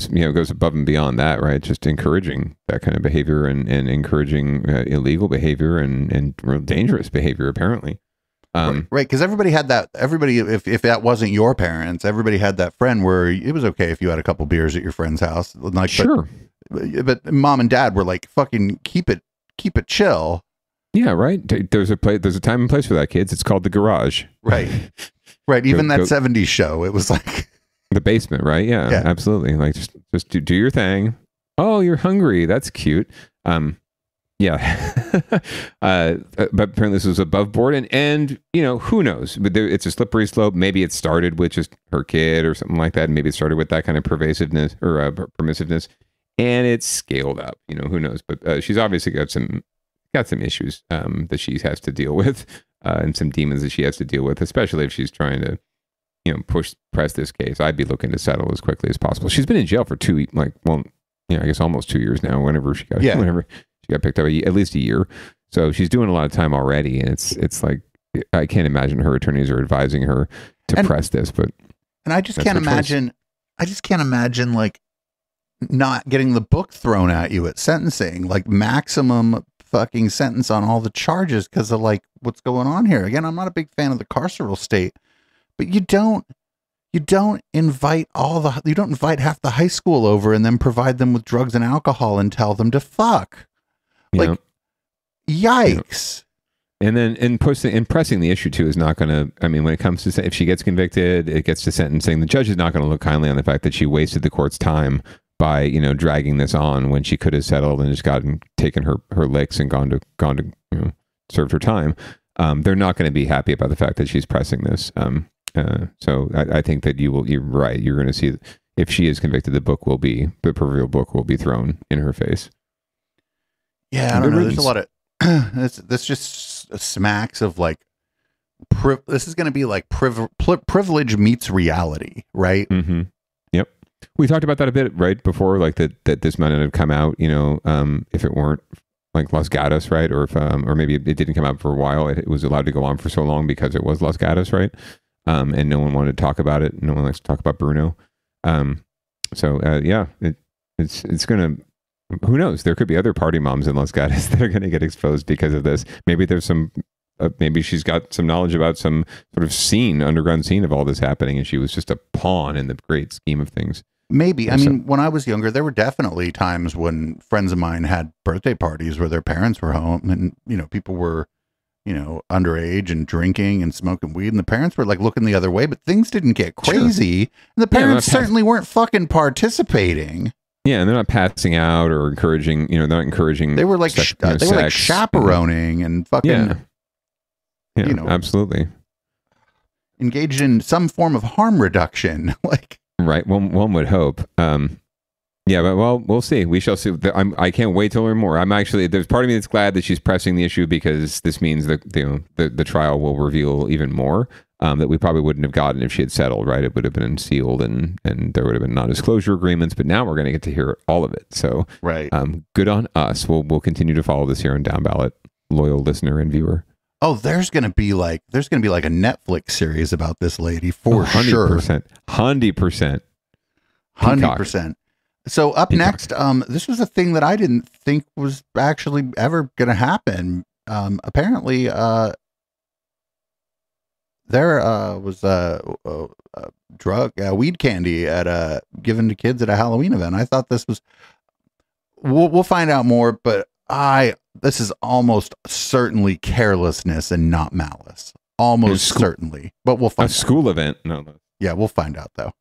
goes above and beyond that, right? Just encouraging that kind of behavior and encouraging illegal behavior and real dangerous behavior, apparently. Right, because everybody had that. Everybody, if that wasn't your parents, everybody had that friend where it was okay if you had a couple beers at your friend's house. Like, sure, but mom and dad were like, fucking keep it chill. Yeah, right. There's a time and place for that, kids. It's called the garage. Right, right. Even that 70s show, it was like. The basement, right? Yeah, absolutely. Like just do your thing. Oh, you're hungry. That's cute. Yeah. But apparently this was above board, and who knows? But it's a slippery slope. Maybe it started with just her kid or something like that. Maybe it started with that kind of pervasiveness or permissiveness, and it's scaled up. Who knows? But she's obviously got some issues that she has to deal with, and some demons that she has to deal with, especially if she's trying to. Press this case. I'd be looking to settle as quickly as possible. She's been in jail for I guess almost 2 years now. Whenever she got picked up, at least a year. So she's doing a lot of time already, and it's like I can't imagine her attorneys are advising her to press this. But I just can't imagine. I just can't imagine like not getting the book thrown at you at sentencing, like maximum fucking sentence on all the charges because of like what's going on here. Again, I'm not a big fan of the carceral state. But you don't invite half the high school over and then provide them with drugs and alcohol and tell them to fuck. Like, yikes. And then pressing the issue too is not going to, I mean, when it comes to, if she gets convicted, it gets to sentencing, the judge is not going to look kindly on the fact that she wasted the court's time by, dragging this on when she could have settled and just taken her licks and gone to served her time. They're not going to be happy about the fact that she's pressing this. So I think that you're right. You're going to see if she is convicted, the proverbial book will be thrown in her face. Yeah, I don't know. There's a lot of this just smacks of like this is going to be like privilege meets reality, right? Mm-hmm. Yep. We talked about that a bit right before, like that this might not have come out, if it weren't like Los Gatos, right? Or if or maybe it didn't come out for a while. It was allowed to go on for so long because it was Los Gatos, right? And no one wanted to talk about it. No one likes to talk about Bruno. Yeah, it's gonna. Who knows? There could be other party moms in Los Gatos that are going to get exposed because of this. Maybe there's some. Maybe she's got some knowledge about some sort of underground scene of all this happening, and she was just a pawn in the great scheme of things. Maybe. I mean, when I was younger, there were definitely times when friends of mine had birthday parties where their parents were home, and people were, underage and drinking and smoking weed, and the parents were like looking the other way, but things didn't get crazy, and the parents certainly weren't fucking participating. Yeah, and they're not passing out or encouraging. They're not encouraging. They were like they were like chaperoning and fucking. Yeah, absolutely. Engaged in some form of harm reduction, like. Right. One would hope. But we'll see. We shall see. I can't wait to learn more. There's part of me that's glad that she's pressing the issue because this means that the trial will reveal even more that we probably wouldn't have gotten if she had settled. Right. It would have been sealed and there would have been non-disclosure agreements. But now we're going to get to hear all of it. So right. Good on us. We'll continue to follow this here on Down Ballot, loyal listener and viewer. Oh, there's gonna be like a Netflix series about this lady for sure. 100%. So up next, this was a thing that I didn't think was actually ever gonna happen. Apparently, there was weed candy given to kids at a Halloween event. I thought this was. We'll find out more, but this is almost certainly carelessness and not malice. Almost certainly, but we'll find out. School event. No. Yeah, we'll find out though.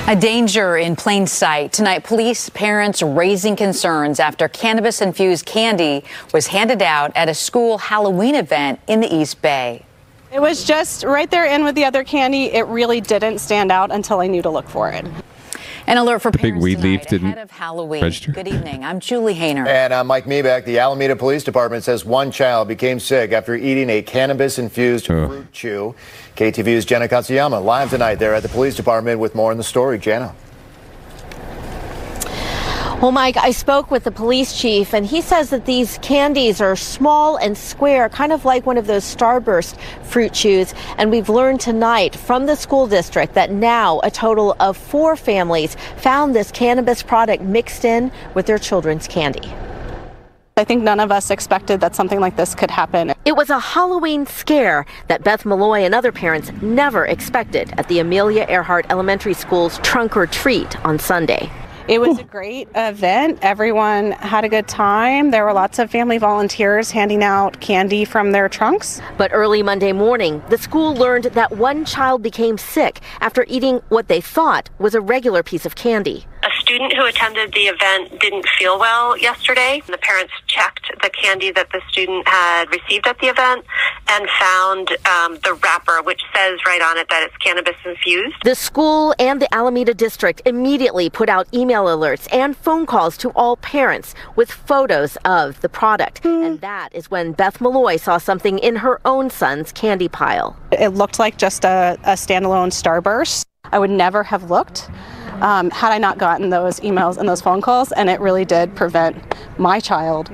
A danger in plain sight. Tonight, police, parents raising concerns after cannabis-infused candy was handed out at a school Halloween event in the East Bay. It was just right there in with the other candy. It really didn't stand out until I knew to look for it. An alert for parents big weed tonight leaf didn't ahead of Halloween. Register. Good evening. I'm Julie Hayner. And I'm Mike Meebeck. The Alameda Police Department says one child became sick after eating a cannabis-infused fruit chew. KTVU's Jenna Katsuyama live tonight there at the police department with more on the story. Jenna. Well, Mike, I spoke with the police chief, and he says that these candies are small and square, kind of like one of those Starburst fruit chews. And we've learned tonight from the school district that now a total of 4 families found this cannabis product mixed in with their children's candy. I think none of us expected that something like this could happen. It was a Halloween scare that Beth Malloy and other parents never expected at the Amelia Earhart Elementary School's trunk or treat on Sunday. It was a great event. Everyone had a good time. There were lots of family volunteers handing out candy from their trunks. But early Monday morning, the school learned that one child became sick after eating what they thought was a regular piece of candy. A student who attended the event didn't feel well yesterday. The parents checked the candy that the student had received at the event and found the wrapper, which says right on it that it's cannabis infused. The school and the Alameda District immediately put out email alerts and phone calls to all parents with photos of the product. And that is when Beth Malloy saw something in her own son's candy pile. It looked like just a standalone Starburst. I would never have looked had I not gotten those emails and those phone calls, and it really did prevent my child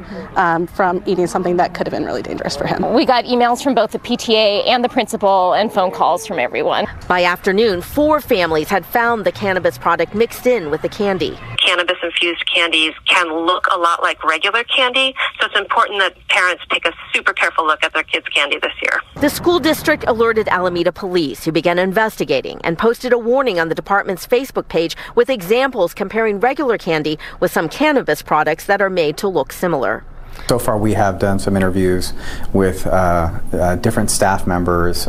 from eating something that could have been really dangerous for him. We got emails from both the PTA and the principal and phone calls from everyone. By afternoon, 4 families had found the cannabis product mixed in with the candy. Cannabis-infused candies can look a lot like regular candy, so it's important that parents take a super careful look at their kids' candy this year. The school district alerted Alameda police, who began investigating and posted a warning on the department's Facebook page with examples comparing regular candy with some cannabis products that are made to look similar. So far, we have done some interviews with different staff members,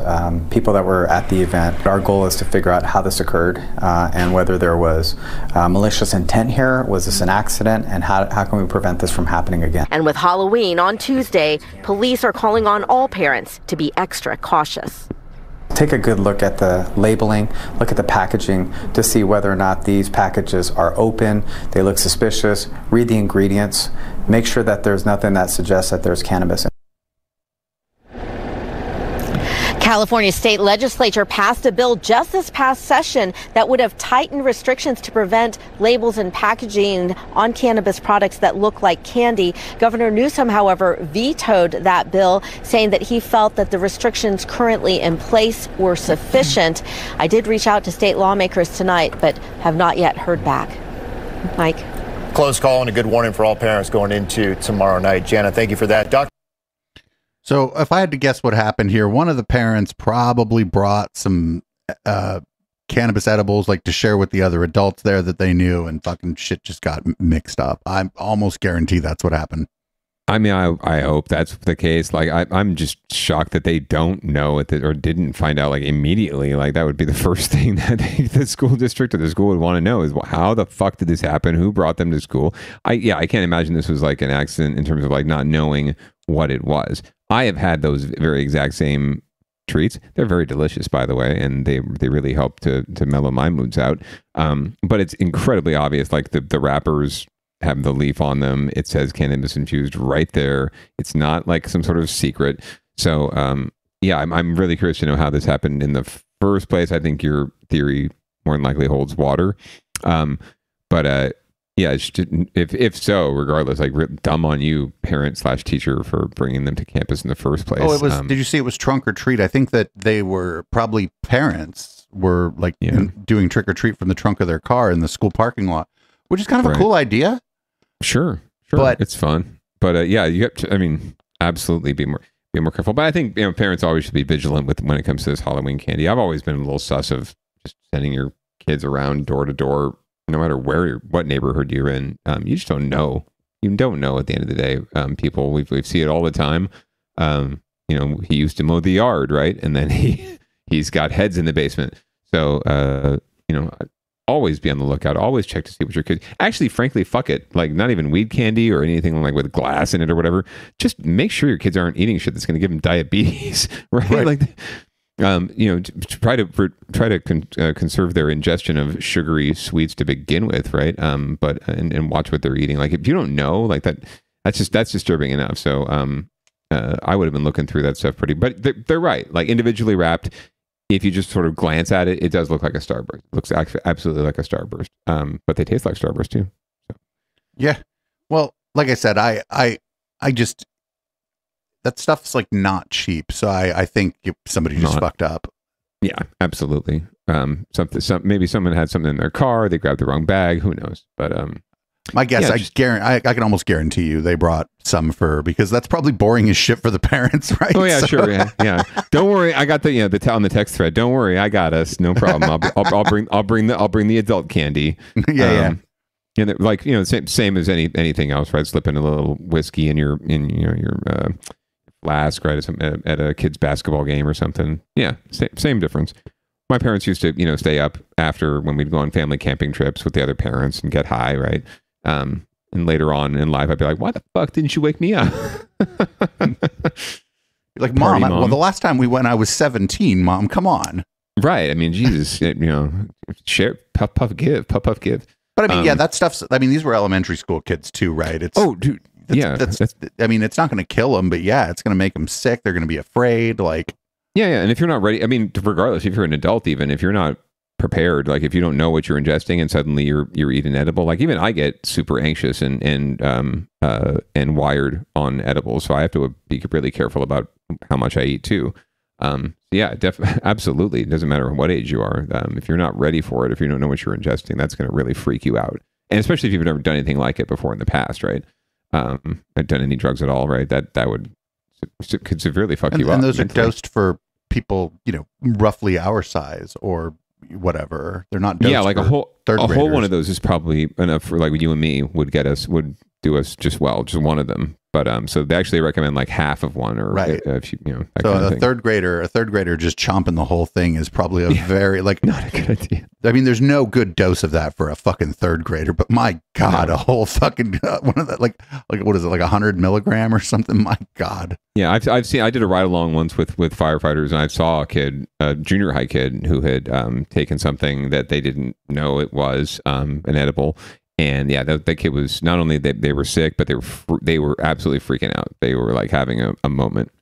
people that were at the event. Our goal is to figure out how this occurred and whether there was malicious intent here. Was this an accident? And how can we prevent this from happening again? And with Halloween on Tuesday, police are calling on all parents to be extra cautious. Take a good look at the labeling, look at the packaging to see whether or not these packages are open, they look suspicious, read the ingredients, make sure that there's nothing that suggests that there's cannabis in. California state legislature passed a bill just this past session that would have tightened restrictions to prevent labels and packaging on cannabis products that look like candy. Governor Newsom, however, vetoed that bill, saying that he felt that the restrictions currently in place were sufficient. I did reach out to state lawmakers tonight, but have not yet heard back. Mike. Close call and a good warning for all parents going into tomorrow night. Jana, thank you for that. Dr. So if I had to guess what happened here, one of the parents probably brought some cannabis edibles like to share with the other adults there that they knew, and fucking shit just got mixed up. I'm almost guaranteed that's what happened. I mean, I hope that's the case. Like, I'm just shocked that they don't know it or didn't find out like immediately. Like, that would be the first thing that the school district or the school would want to know is, well, how the fuck did this happen? Who brought them to school? I can't imagine this was like an accident in terms of like not knowing what it was. I have had those very exact same treats. They're very delicious, by the way, and they really help to mellow my moods out. But it's incredibly obvious. Like the wrappers have the leaf on them. It says cannabis infused right there. It's not like some sort of secret. So I'm really curious to know how this happened in the first place. I think your theory more than likely holds water. Yeah, if so, regardless, like dumb on you, parent/teacher, for bringing them to campus in the first place. Oh, it was. Did you see it was trunk or treat? I think that they were probably parents were like doing trick or treat from the trunk of their car in the school parking lot, which is kind of a cool idea. Sure, but it's fun. But you have to. I mean, absolutely be more careful. But I think parents always should be vigilant when it comes to this Halloween candy. I've always been a little sus of just sending your kids around door to door. No matter what neighborhood you're in, you just don't know. You don't know at the end of the day. People, we see it all the time. He used to mow the yard, right? And then he's got heads in the basement. So, always be on the lookout. Always check to see what your kids. Actually, frankly, fuck it. Like, not even weed candy or anything like with glass in it or whatever. Just make sure your kids aren't eating shit that's going to give them diabetes, right? Like. Try to conserve their ingestion of sugary sweets to begin with, right? But watch what they're eating. Like, if you don't know, like that's disturbing enough. So I would have been looking through that stuff but they're right. Like, individually wrapped, if you just sort of glance at it, it does look like a Starburst. It looks absolutely like a Starburst. But they taste like Starburst too. So. Yeah. Well, like I said, I just. That stuff's like not cheap, so I think somebody just fucked up. Yeah, absolutely. Maybe someone had something in their car. They grabbed the wrong bag. Who knows? But my guess, I can almost guarantee you they brought some because that's probably boring as shit for the parents, right? Oh yeah, sure, yeah. Don't worry, I got the on the text thread. Don't worry, I got us. No problem. I'll bring the adult candy. Yeah. And like same as anything else, right? Slip in a little whiskey in your flask, right, at a kid's basketball game or something. Yeah, same difference. My parents used to, stay up after when we'd go on family camping trips with the other parents and get high, right? And later on in life, I'd be like, "Why the fuck didn't you wake me up?" Like, Mom, well, the last time we went, I was 17. Mom, come on. Right. I mean, Jesus, share, puff, give. But I mean, that stuff's. I mean, these were elementary school kids too, right? Dude. I mean, it's not going to kill them, but it's going to make them sick. They're going to be afraid. Like, yeah. And if you're not ready, I mean, regardless, if you're an adult, even if you're not prepared, like if you don't know what you're ingesting and suddenly you're eating edible, like even I get super anxious and wired on edibles, so I have to be really careful about how much I eat too. Absolutely. It doesn't matter what age you are. If you're not ready for it, if you don't know what you're ingesting, that's going to really freak you out. And especially if you've never done anything like it before in the past, right? I've done any drugs at all, right? That could severely fuck you up. And those mentally. Are dosed for people, roughly our size or whatever. They're not dosed like a whole one of those is probably enough for like you and me would do us just well, just one of them. But so they actually recommend like half of one, or if you know. That So kind of a thing. third grader just chomping the whole thing is probably a very like not a good idea. I mean, there's no good dose of that for a fucking third grader. But my God, a whole fucking one of that like what is it, like 100 milligram or something? My God. Yeah, I've seen. I did a ride along once with firefighters, and I saw a kid, a junior high kid, who had taken something that they didn't know it was an edible. And yeah, that kid was not only they were sick, but they were absolutely freaking out. They were like having a moment,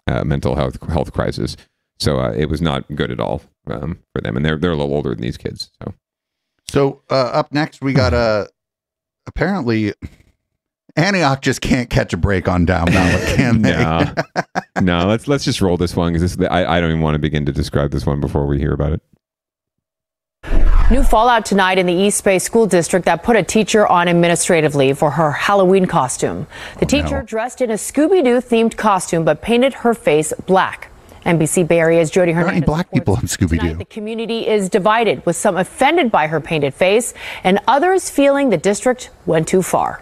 mental health crisis. So it was not good at all for them. And they're a little older than these kids. So up next we got apparently Antioch just can't catch a break on down ballot, can they? No. Let's just roll this one because I don't even want to begin to describe this one before we hear about it. New fallout tonight in the East Bay School District that put a teacher on administrative leave for her Halloween costume. The teacher dressed in a Scooby-Doo themed costume but painted her face black. NBC Bay Area's Jody Hernandez. There aren't black people in Scooby-Doo. The community is divided, with some offended by her painted face and others feeling the district went too far.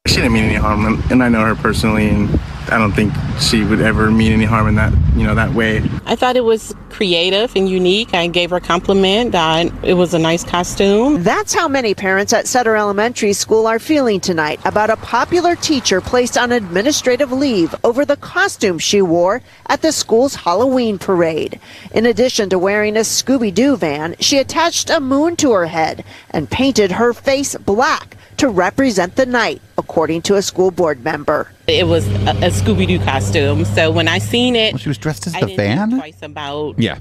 She didn't mean any harm, and I know her personally, and I don't think she would ever mean any harm in that, that way. I thought it was creative and unique. I gave her a compliment. It was a nice costume. That's how many parents at Sutter Elementary School are feeling tonight about a popular teacher placed on administrative leave over the costume she wore at the school's Halloween parade. In addition to wearing a Scooby-Doo van, she attached a moon to her head and painted her face black to represent the night, according to a school board member. It was a Scooby-Doo costume, so when I seen it, she was dressed as I the didn't van. think twice about Yeah.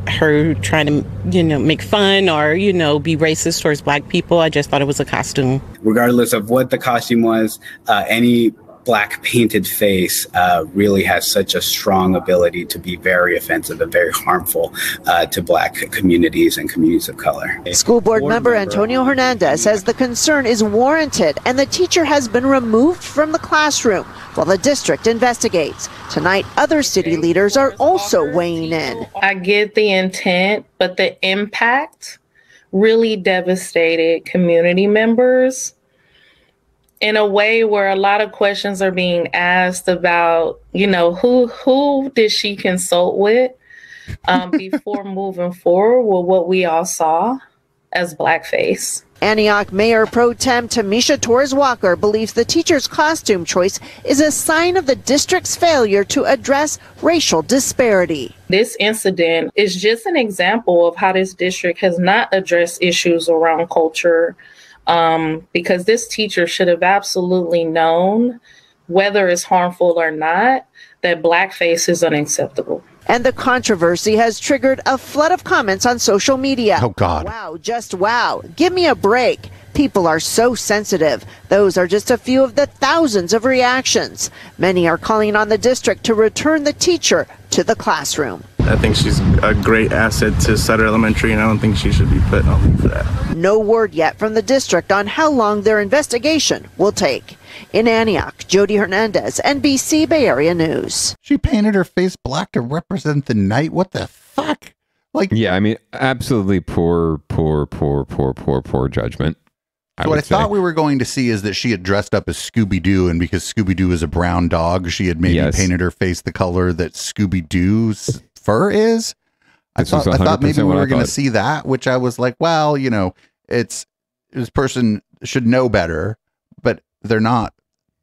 her trying to, make fun or be racist towards black people. I just thought it was a costume. Regardless of what the costume was, any black painted face really has such a strong ability to be very offensive and very harmful to black communities and communities of color. School board member Antonio Hernandez says the concern is warranted and the teacher has been removed from the classroom while the district investigates. Tonight, other city leaders are also weighing in. I get the intent, but the impact really devastated community members in a way where a lot of questions are being asked about, who did she consult with before moving forward with what we all saw as blackface. Antioch Mayor Pro Tem Tamisha Torres Walker believes the teacher's costume choice is a sign of the district's failure to address racial disparity. This incident is just an example of how this district has not addressed issues around culture. Because this teacher should have absolutely known, whether it's harmful or not, that blackface is unacceptable. And the controversy has triggered a flood of comments on social media. Oh, God. Wow, just wow. Give me a break. People are so sensitive. Those are just a few of the thousands of reactions. Many are calling on the district to return the teacher to the classroom. I think she's a great asset to Sutter Elementary, and I don't think she should be put on leave for that. No word yet from the district on how long their investigation will take. In Antioch, Jody Hernandez, NBC Bay Area News. She painted her face black to represent the night. What the fuck? Yeah, I mean, absolutely poor judgment. So what I thought we were going to see is that she had dressed up as Scooby-Doo, and because Scooby-Doo is a brown dog, she had maybe painted her face the color that Scooby-Doo's fur is. I thought maybe we were going to see that, which I was like, well, this person should know better, but they're not,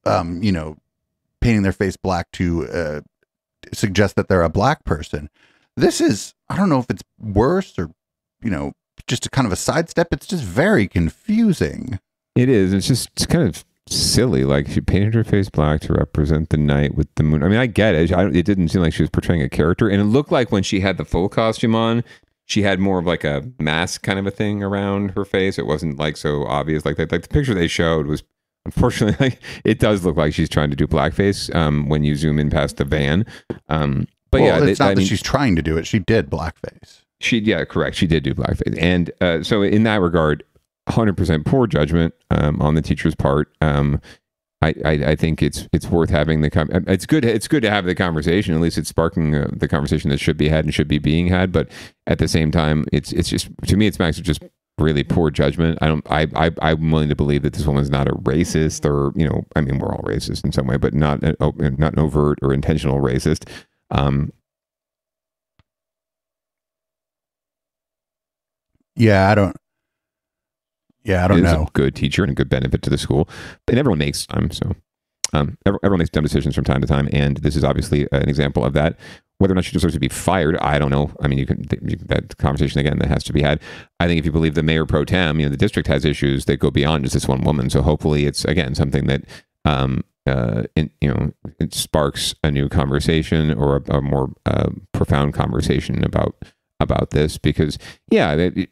painting their face black to suggest that they're a black person. This is, I don't know if it's worse or, just a kind of a sidestep. It's just very confusing. It is. It's kind of silly. Like, she painted her face black to represent the night with the moon. I mean, I get it. It didn't seem like she was portraying a character. And it looked like when she had the full costume on, she had more of like a mask kind of a thing around her face. It wasn't like so obvious. Like the picture they showed was, unfortunately, like, it does look like she's trying to do blackface when you zoom in past the van. But yeah, it's not that she's trying to do it. She did blackface. Correct. She did do blackface. And so in that regard, 100% poor judgment on the teacher's part. I think it's worth having it's good to have the conversation. At least it's sparking the conversation that should be had and should be being had. But at the same time, it's just, to me, it smacks of just really poor judgment. I'm willing to believe that this woman's not a racist, or I mean, we're all racist in some way, but not an overt or intentional racist. I don't know. A good teacher and a good benefit to the school, and everyone makes everyone makes dumb decisions from time to time, and this is obviously an example of that. Whether or not she deserves to be fired, I don't know. I mean, that conversation again that has to be had. I think if you believe the mayor pro tem, the district has issues that go beyond just this one woman. So hopefully, it's again something that it sparks a new conversation or a more profound conversation about this. Because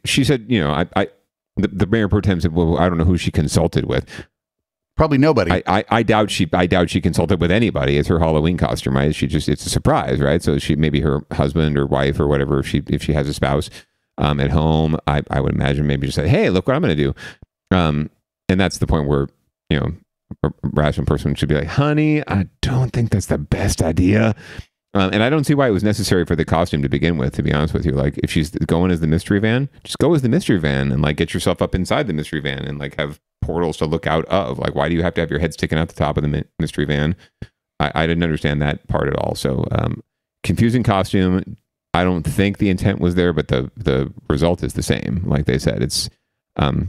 she said, the mayor pro tem said, well, I don't know who she consulted with. Probably nobody. I doubt she consulted with anybody. It's her Halloween costume, right? It's a surprise, right? So she, maybe her husband or wife or whatever, if she has a spouse at home, I would imagine maybe just say, hey, look what I'm going to do. And that's the point where, a rational person should be like, honey, I don't think that's the best idea. And I don't see why it was necessary for the costume to begin with, to be honest with you. Like, if she's going as the mystery van, just go as the mystery van and get yourself up inside the mystery van and have portals to look out of. Why do you have to have your head sticking out the top of the mystery van? I didn't understand that part at all. So confusing costume. I don't think the intent was there, but the result is the same. Like they said, it's I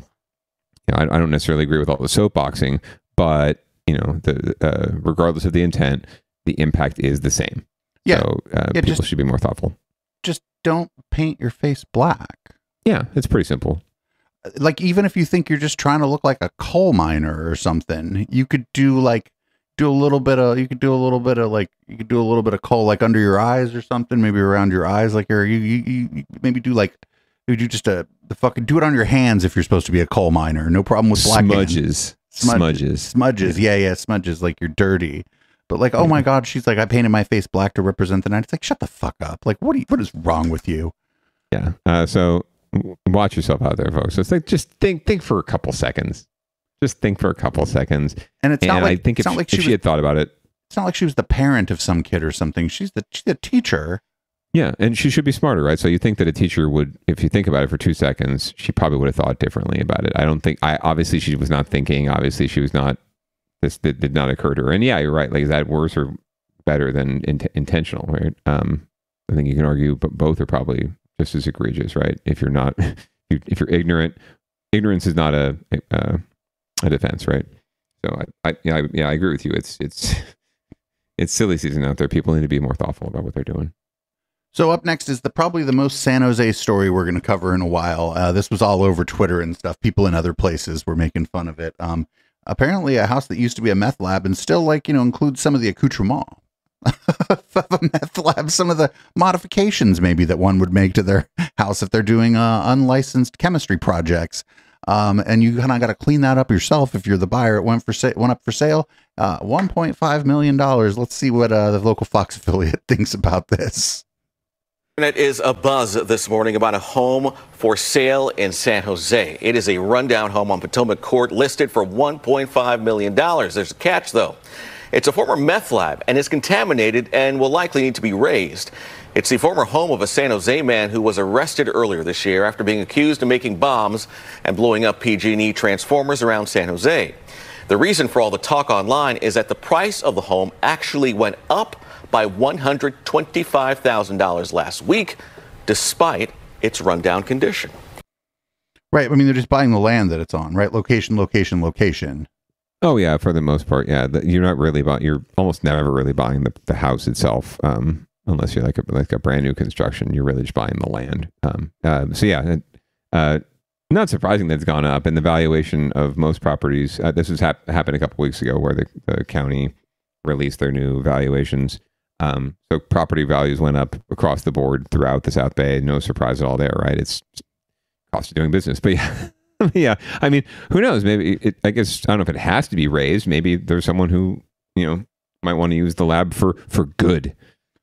don't necessarily agree with all the soapboxing, but regardless of the intent, the impact is the same. So people should be more thoughtful. Just don't paint your face black. Yeah, it's pretty simple. Even if you think you're just trying to look like a coal miner or something, you could do a little bit of coal under your eyes or something, maybe around your eyes, you maybe do do it on your hands if you're supposed to be a coal miner. No problem with black smudges. Smudges. Yeah, smudges, like you're dirty. But oh my God, she's like, I painted my face black to represent the night. It's like, shut the fuck up. What is wrong with you? Yeah. So watch yourself out there, folks. So it's just think for a couple seconds. Just think for a couple seconds. And it's not like, I think if she had thought about it, it's not like she was the parent of some kid or something. She's the teacher. Yeah, and she should be smarter, right? So you think that a teacher would, if you think about it for 2 seconds, she probably would have thought differently about it. Obviously she was not thinking. Obviously she was not. This did not occur to her. And yeah, you're right. Is that worse or better than intentional, right? I think you can argue, but both are probably just as egregious, right? If you're not, if you're ignorant, ignorance is not a defense, right? So I agree with you. It's silly season out there. People need to be more thoughtful about what they're doing. So up next is probably the most San Jose story we're going to cover in a while. This was all over Twitter and stuff. People in other places were making fun of it. Apparently a house that used to be a meth lab and still includes some of the accoutrement of a meth lab, some of the modifications maybe that one would make to their house if they're doing unlicensed chemistry projects. And you kind of got to clean that up yourself if you're the buyer. It went up for sale, $1.5 million. Let's see what the local Fox affiliate thinks about this. It is a buzz this morning about a home for sale in San Jose. It is a rundown home on Potomac Court listed for $1.5 million. There's a catch, though. It's a former meth lab and is contaminated and will likely need to be razed. It's the former home of a San Jose man who was arrested earlier this year after being accused of making bombs and blowing up PG&E transformers around San Jose. The reason for all the talk online is that the price of the home actually went up by $125,000 last week, despite its rundown condition. Right. I mean, they're just buying the land that it's on, right? Location, location, location. Oh yeah, for the most part, yeah. You're not really buying. You're almost never really buying the house itself, unless you're like a brand new construction. You're really just buying the land. So yeah, not surprising that it's gone up, and the valuation of most properties. This has happened a couple weeks ago, where the county released their new valuations. So property values went up across the board throughout the South Bay. No surprise at all there, right? It's cost of doing business. But yeah, yeah. I mean, who knows? Maybe I guess I don't know if it has to be raised. Maybe there's someone who might want to use the lab for good,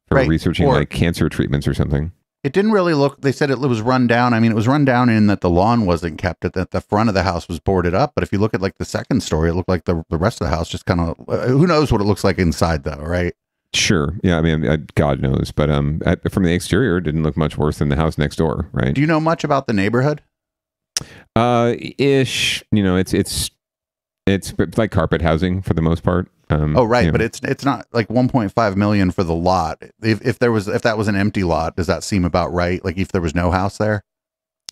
for researching like cancer treatments or something. It didn't really look. They said it was run down. I mean, it was run down in that the lawn wasn't kept. That the front of the house was boarded up. But if you look at the second story, it looked like the rest of the house just kind of. Who knows what it looks like inside, though, right? Sure. Yeah. I mean, God knows. But from the exterior, it didn't look much worse than the house next door, right? Do you know much about the neighborhood? Ish. It's like carpet housing for the most part. But it's not like 1.5 million for the lot. If that was an empty lot, does that seem about right? Like if there was no house there?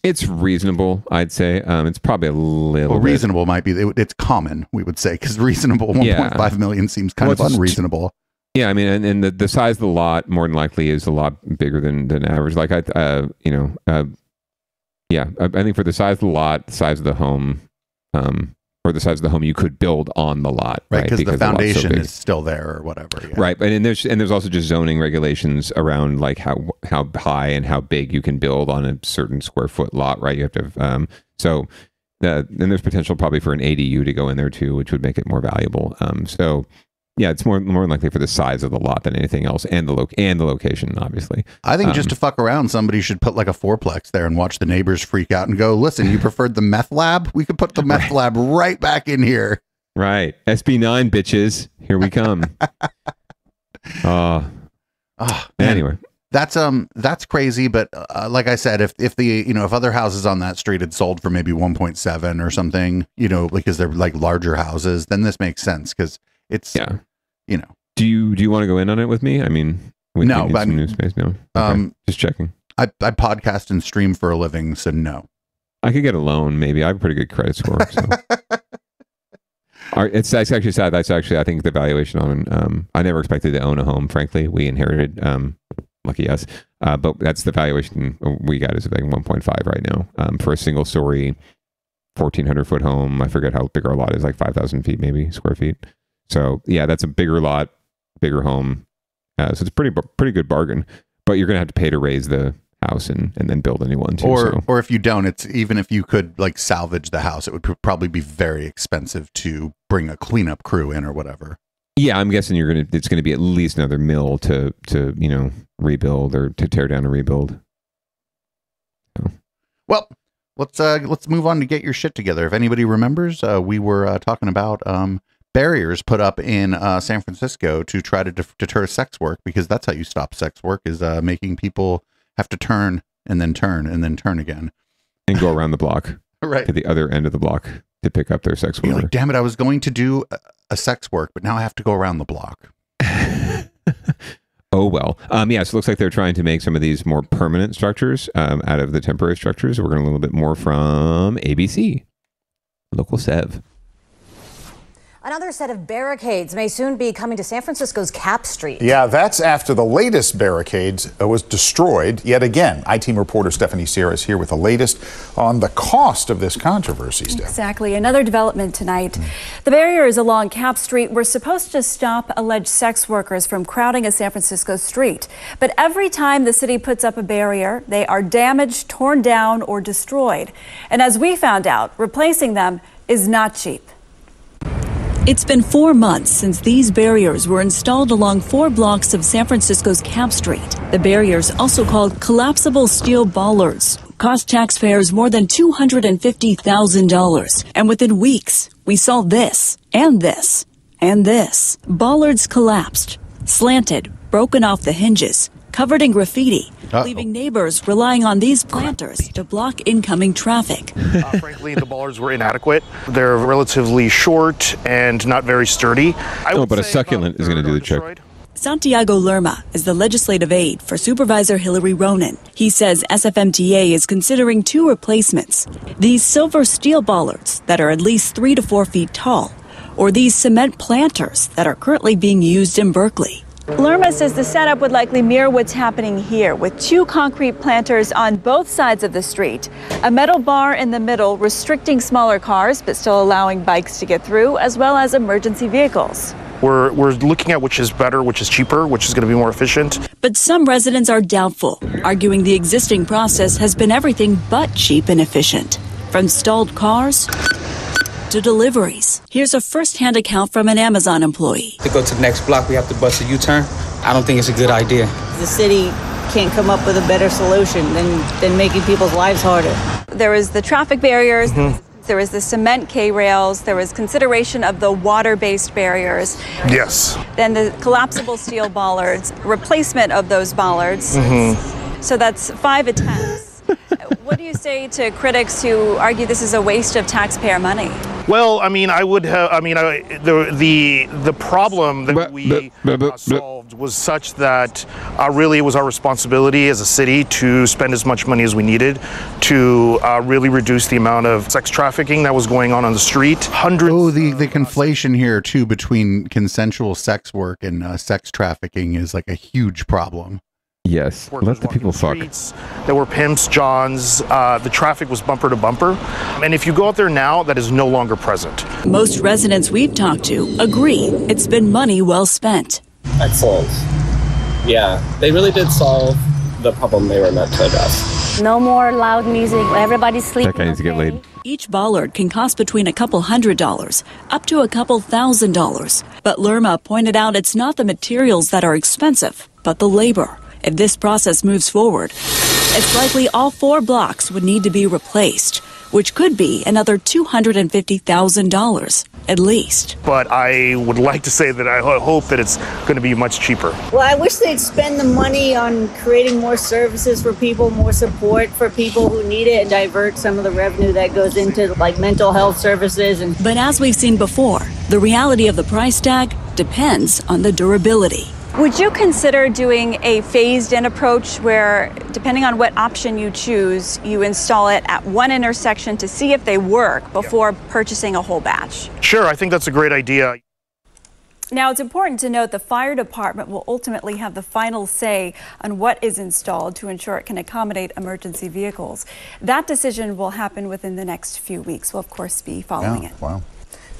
It's reasonable, I'd say. It's probably a little bit. Reasonable might be. It's common, we would say, because reasonable 1.5 million seems kind of unreasonable. Yeah, I mean, and the size of the lot more than likely is a lot bigger than average. Like I think for the size of the lot, the size of the home, or the size of the home you could build on the lot, right? Because the foundation is still there or whatever. Yeah. Right, and there's also just zoning regulations around like how high and how big you can build on a certain square foot lot, right? You have to have, and there's potential probably for an ADU to go in there too, which would make it more valuable. Yeah, it's more likely for the size of the lot than anything else, and the location, obviously. I think just to fuck around, somebody should put like a fourplex there and watch the neighbors freak out and go, "Listen, you preferred the meth lab? We could put the meth lab right back in here." Right, SB9 bitches, here we come. Anyway, that's crazy. But like I said, if other houses on that street had sold for maybe 1.7 or something, because they're like larger houses, then this makes sense because it's Do you want to go in on it with me? I mean, no, but new space now. Okay. Just checking. I podcast and stream for a living, so no. I could get a loan, maybe. I have a pretty good credit score. So. It's actually sad. That's actually, I think, the valuation on. I never expected to own a home. Frankly, we inherited. Lucky us. But that's the valuation we got is like 1.5 right now for a single story, 1,400-foot home. I forget how big our lot is, like 5,000 feet, maybe square feet. So yeah, that's a bigger lot, bigger home. So it's a pretty good bargain. But you're gonna have to pay to raise the house and then build a new one too. Or if you don't, it's even if you could like salvage the house, it would probably be very expensive to bring a cleanup crew in or whatever. Yeah, I'm guessing it's gonna be at least another mill to rebuild or to tear down and rebuild. So. Well, let's move on to get your shit together. If anybody remembers, we were talking about barriers put up in San Francisco to try to deter sex work, because that's how you stop sex work, is making people have to turn and then turn and then turn again. And go around the block. Right. To the other end of the block to pick up their sex worker. Like, damn it, I was going to do a sex work, but now I have to go around the block. Oh, well. So it looks like they're trying to make some of these more permanent structures out of the temporary structures. We're going to learn a little bit more from ABC. Local Sev. Another set of barricades may soon be coming to San Francisco's Cap Street. Yeah, that's after the latest barricade was destroyed yet again. I-Team reporter Stephanie Sierra is here with the latest on the cost of this controversy, Steph. Exactly. Another development tonight. The barriers along Cap Street were supposed to stop alleged sex workers from crowding a San Francisco street. But every time the city puts up a barrier, they are damaged, torn down, or destroyed. And as we found out, replacing them is not cheap. It's been 4 months since these barriers were installed along 4 blocks of San Francisco's Cap Street. The barriers, also called collapsible steel bollards, cost taxpayers more than $250,000. And within weeks, we saw this, and this, and this. Bollards collapsed, slanted, broken off the hinges, covered in graffiti, leaving neighbors relying on these planters to block incoming traffic. Frankly, the bollards were inadequate. They're relatively short and not very sturdy. But a succulent is going to do the trick. Santiago Lerma is the legislative aide for Supervisor Hillary Ronen. He says SFMTA is considering 2 replacements. These silver steel bollards that are at least 3 to 4 feet tall, or these cement planters that are currently being used in Berkeley. Lerma says the setup would likely mirror what's happening here, with 2 concrete planters on both sides of the street, a metal bar in the middle restricting smaller cars but still allowing bikes to get through, as well as emergency vehicles. We're looking at which is better, which is cheaper, which is going to be more efficient. But some residents are doubtful, arguing the existing process has been everything but cheap and efficient. From stalled cars to deliveries. Here's a first-hand account from an Amazon employee. To go to the next block, we have to bust a U-turn. I don't think it's a good idea. The city can't come up with a better solution than making people's lives harder. There was the traffic barriers, there was the cement K-rails, there was consideration of the water-based barriers. Yes. Then the collapsible steel bollards, replacement of those bollards. So that's 5 attempts. What do you say to critics who argue this is a waste of taxpayer money? Well, I mean, the problem that we solved was such that really it was our responsibility as a city to spend as much money as we needed to really reduce the amount of sex trafficking that was going on the street. Hundreds. Oh, the conflation here too between consensual sex work and sex trafficking is like a huge problem. Yes, let the people fuck. There were pimps, johns, the traffic was bumper to bumper. And if you go out there now, that is no longer present. Most residents we've talked to agree it's been money well spent. Excellent. Yeah, they really did solve the problem they were meant to address. No more loud music, everybody's sleeping. That guy needs to get laid. Each bollard can cost between a couple $100 up to a couple $1,000. But Lerma pointed out it's not the materials that are expensive, but the labor. If this process moves forward, it's likely all 4 blocks would need to be replaced, which could be another $250,000 at least. But I would like to say that I hope that it's going to be much cheaper. Well, I wish they'd spend the money on creating more services for people, more support for people who need it, and divert some of the revenue that goes into like mental health services. But as we've seen before, the reality of the price tag depends on the durability. Would you consider doing a phased-in approach where, depending on what option you choose, you install it at one intersection to see if they work before purchasing a whole batch? Sure, I think that's a great idea. Now, it's important to note the fire department will ultimately have the final say on what is installed to ensure it can accommodate emergency vehicles. That decision will happen within the next few weeks. We'll, of course, be following it. Wow.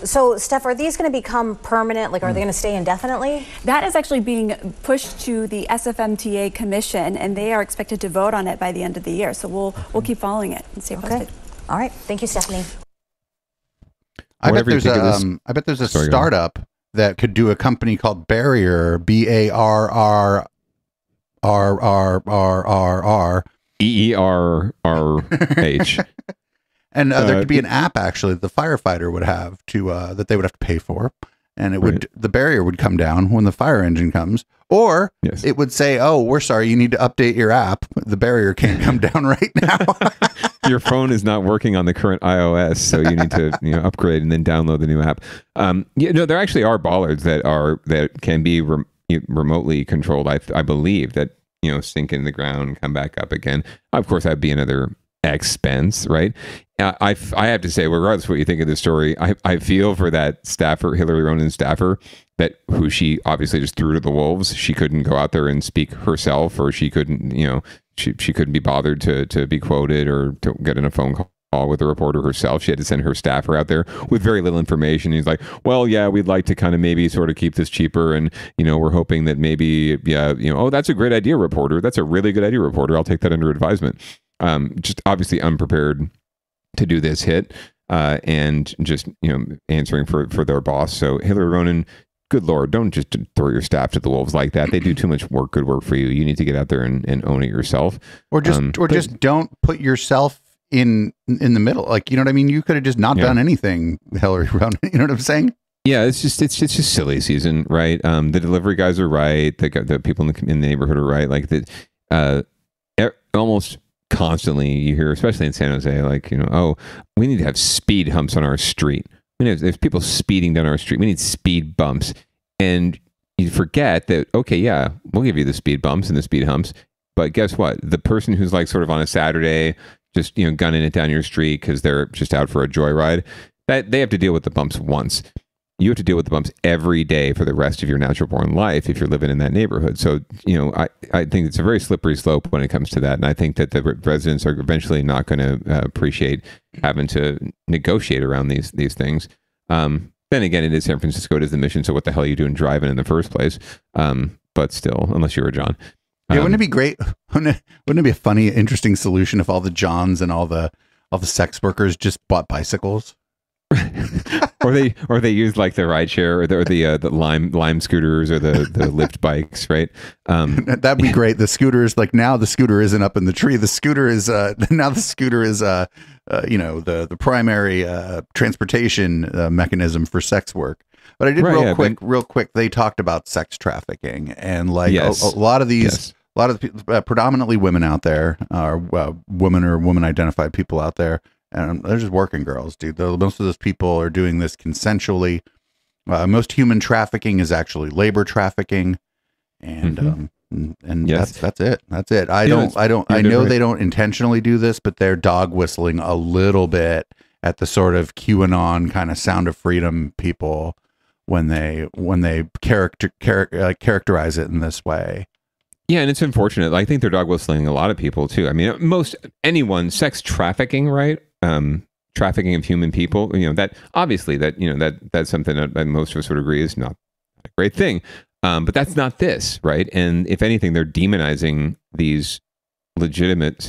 So, Steph, are these going to become permanent? Like, are they going to stay indefinitely? That is actually being pushed to the SFMTA Commission, and they are expected to vote on it by the end of the year. So we'll keep following it and stay posted. All right. Thank you, Stephanie. I bet there's a startup that could do a company called Barrier, BARRRRRRR. EERRH. And there could be an app actually that the firefighter would have to that they would have to pay for, and it would the barrier would come down when the fire engine comes, or it would say, "Oh, we're sorry, you need to update your app. The barrier can't come down right now." Your phone is not working on the current iOS, so you need to upgrade and then download the new app. There actually are bollards that can be remotely controlled. I believe that sink in the ground and come back up again. Of course, that'd be another expense, right? I have to say, regardless of what you think of this story, I feel for that staffer, Hillary Ronan staffer, who she obviously just threw to the wolves. She couldn't go out there and speak herself, or she couldn't, she couldn't be bothered to be quoted or to get in a phone call with a reporter herself. She had to send her staffer out there with very little information. He's like, well, yeah, we'd like to kind of maybe sort of keep this cheaper, and we're hoping that maybe, oh, that's a great idea, reporter. That's a really good idea, reporter. I'll take that under advisement. Just obviously unprepared to do this hit, and just answering for their boss. So Hillary Ronan, good Lord, don't just throw your staff to the wolves like that. They do too much good work for you. You need to get out there and own it yourself, or just don't put yourself in the middle. Like, you know what I mean? You could have just not done anything, Hillary Ronan. You know what I'm saying? Yeah, it's just silly season, right? The delivery guys are right. The people in the neighborhood are right. Like that, almost constantly you hear, especially in San Jose, like, oh, we need to have speed humps on our street. There's people speeding down our street. We need speed bumps. And you forget that, okay, yeah, we'll give you the speed bumps and the speed humps. But guess what? The person who's like sort of on a Saturday, just, gunning it down your street because they're just out for a joyride, that they have to deal with the bumps once. You have to deal with the bumps every day for the rest of your natural born life if you're living in that neighborhood. So, I think it's a very slippery slope when it comes to that. And I think that the residents are eventually not going to appreciate having to negotiate around these things. Then again, it is San Francisco. It is the mission. So what the hell are you doing driving in the first place? But still, unless you're a John. Yeah, wouldn't it be great? Wouldn't it be a funny, interesting solution if all the Johns and all the sex workers just bought bicycles? or they use like the rideshare or the lime scooters or the Lyft bikes, right? That'd be great. The scooters, like, now the scooter isn't up in the tree. The scooter is now the scooter is the primary transportation mechanism for sex work. But I did real quick. They talked about sex trafficking, and like a lot of these a lot of the predominantly women out there, or woman identified people out there, and they're just working girls, dude. Most of those people are doing this consensually. Most human trafficking is actually labor trafficking, and Yes. that's it. That's it. I know they don't intentionally do this, but they're dog whistling a little bit at the sort of QAnon kind of Sound of Freedom people when they characterize it in this way. Yeah, and it's unfortunate. I think they're dog whistling a lot of people too. I mean, sex trafficking, right? Trafficking of human people. That obviously that's something that most of us would agree is not a great thing. But that's not this, right? And if anything, they're demonizing these legitimate,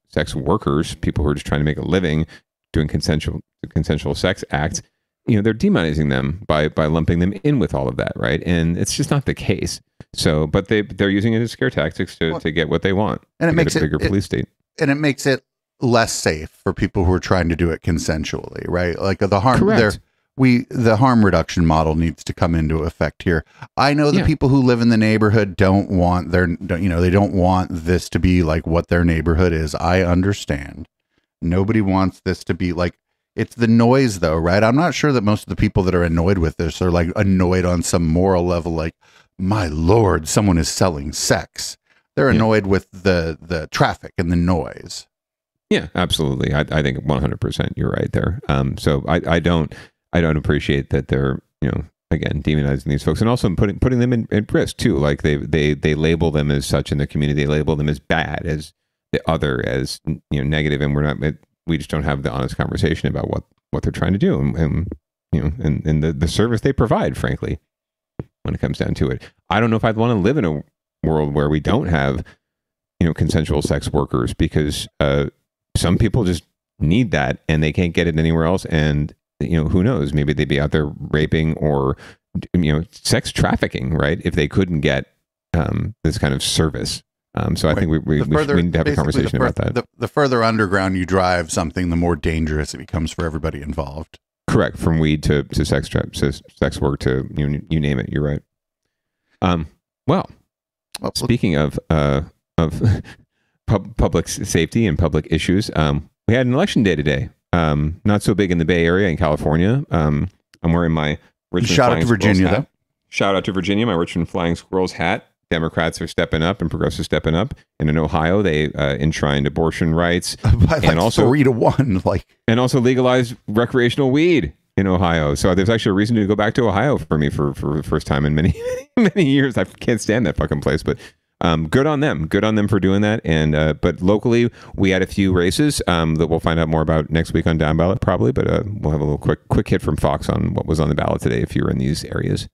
sex workers, people who are just trying to make a living, doing consensual sex acts. They're demonizing them by lumping them in with all of that, right? And it's just not the case. So, but they're using it as scare tactics to get what they want, and it makes a bigger police state, and it makes it less safe for people who are trying to do it consensually, right? Like the harm there. The harm reduction model needs to come into effect here. I know the people who live in the neighborhood don't want they don't want this to be like what their neighborhood is. I understand. Nobody wants this to be like, it's the noise though, right? I'm not sure that most of the people that are annoyed with this are like annoyed on some moral level, like, my Lord, someone is selling sex. They're annoyed with the traffic and the noise. Yeah, absolutely. I think 100% you're right there. So I don't appreciate that they're, again, demonizing these folks, and also putting them in risk too. Like they label them as such in the community. They label them as bad, as the other, as negative, and we just don't have the honest conversation about what they're trying to do, and the service they provide, frankly, when it comes down to it. I don't know if I'd want to live in a world where we don't have, consensual sex workers, because some people just need that and they can't get it anywhere else, and who knows? Maybe they'd be out there raping or, sex trafficking, right? If they couldn't get this kind of service. So I think we need to have a conversation about that. The further underground you drive something, the more dangerous it becomes for everybody involved. Correct. From weed to sex work to you name it. You're right. Well, speaking of public safety and public issues, we had an election day today. Not so big in the Bay Area in California. I'm wearing my Richmond Shout out to Virginia, though. Shout out to Virginia, my Richmond Flying Squirrels hat. Democrats are stepping up and progressives stepping up. And in Ohio, they enshrined abortion rights and also 3-1, and also legalized recreational weed in Ohio. So there's actually a reason to go back to Ohio for me for the first time in many many years. I can't stand that fucking place, but good on them. Good on them for doing that. And but locally, we had a few races that we'll find out more about next week on Down Ballot, probably. But we'll have a little quick hit from Fox on what was on the ballot today if you were in these areas.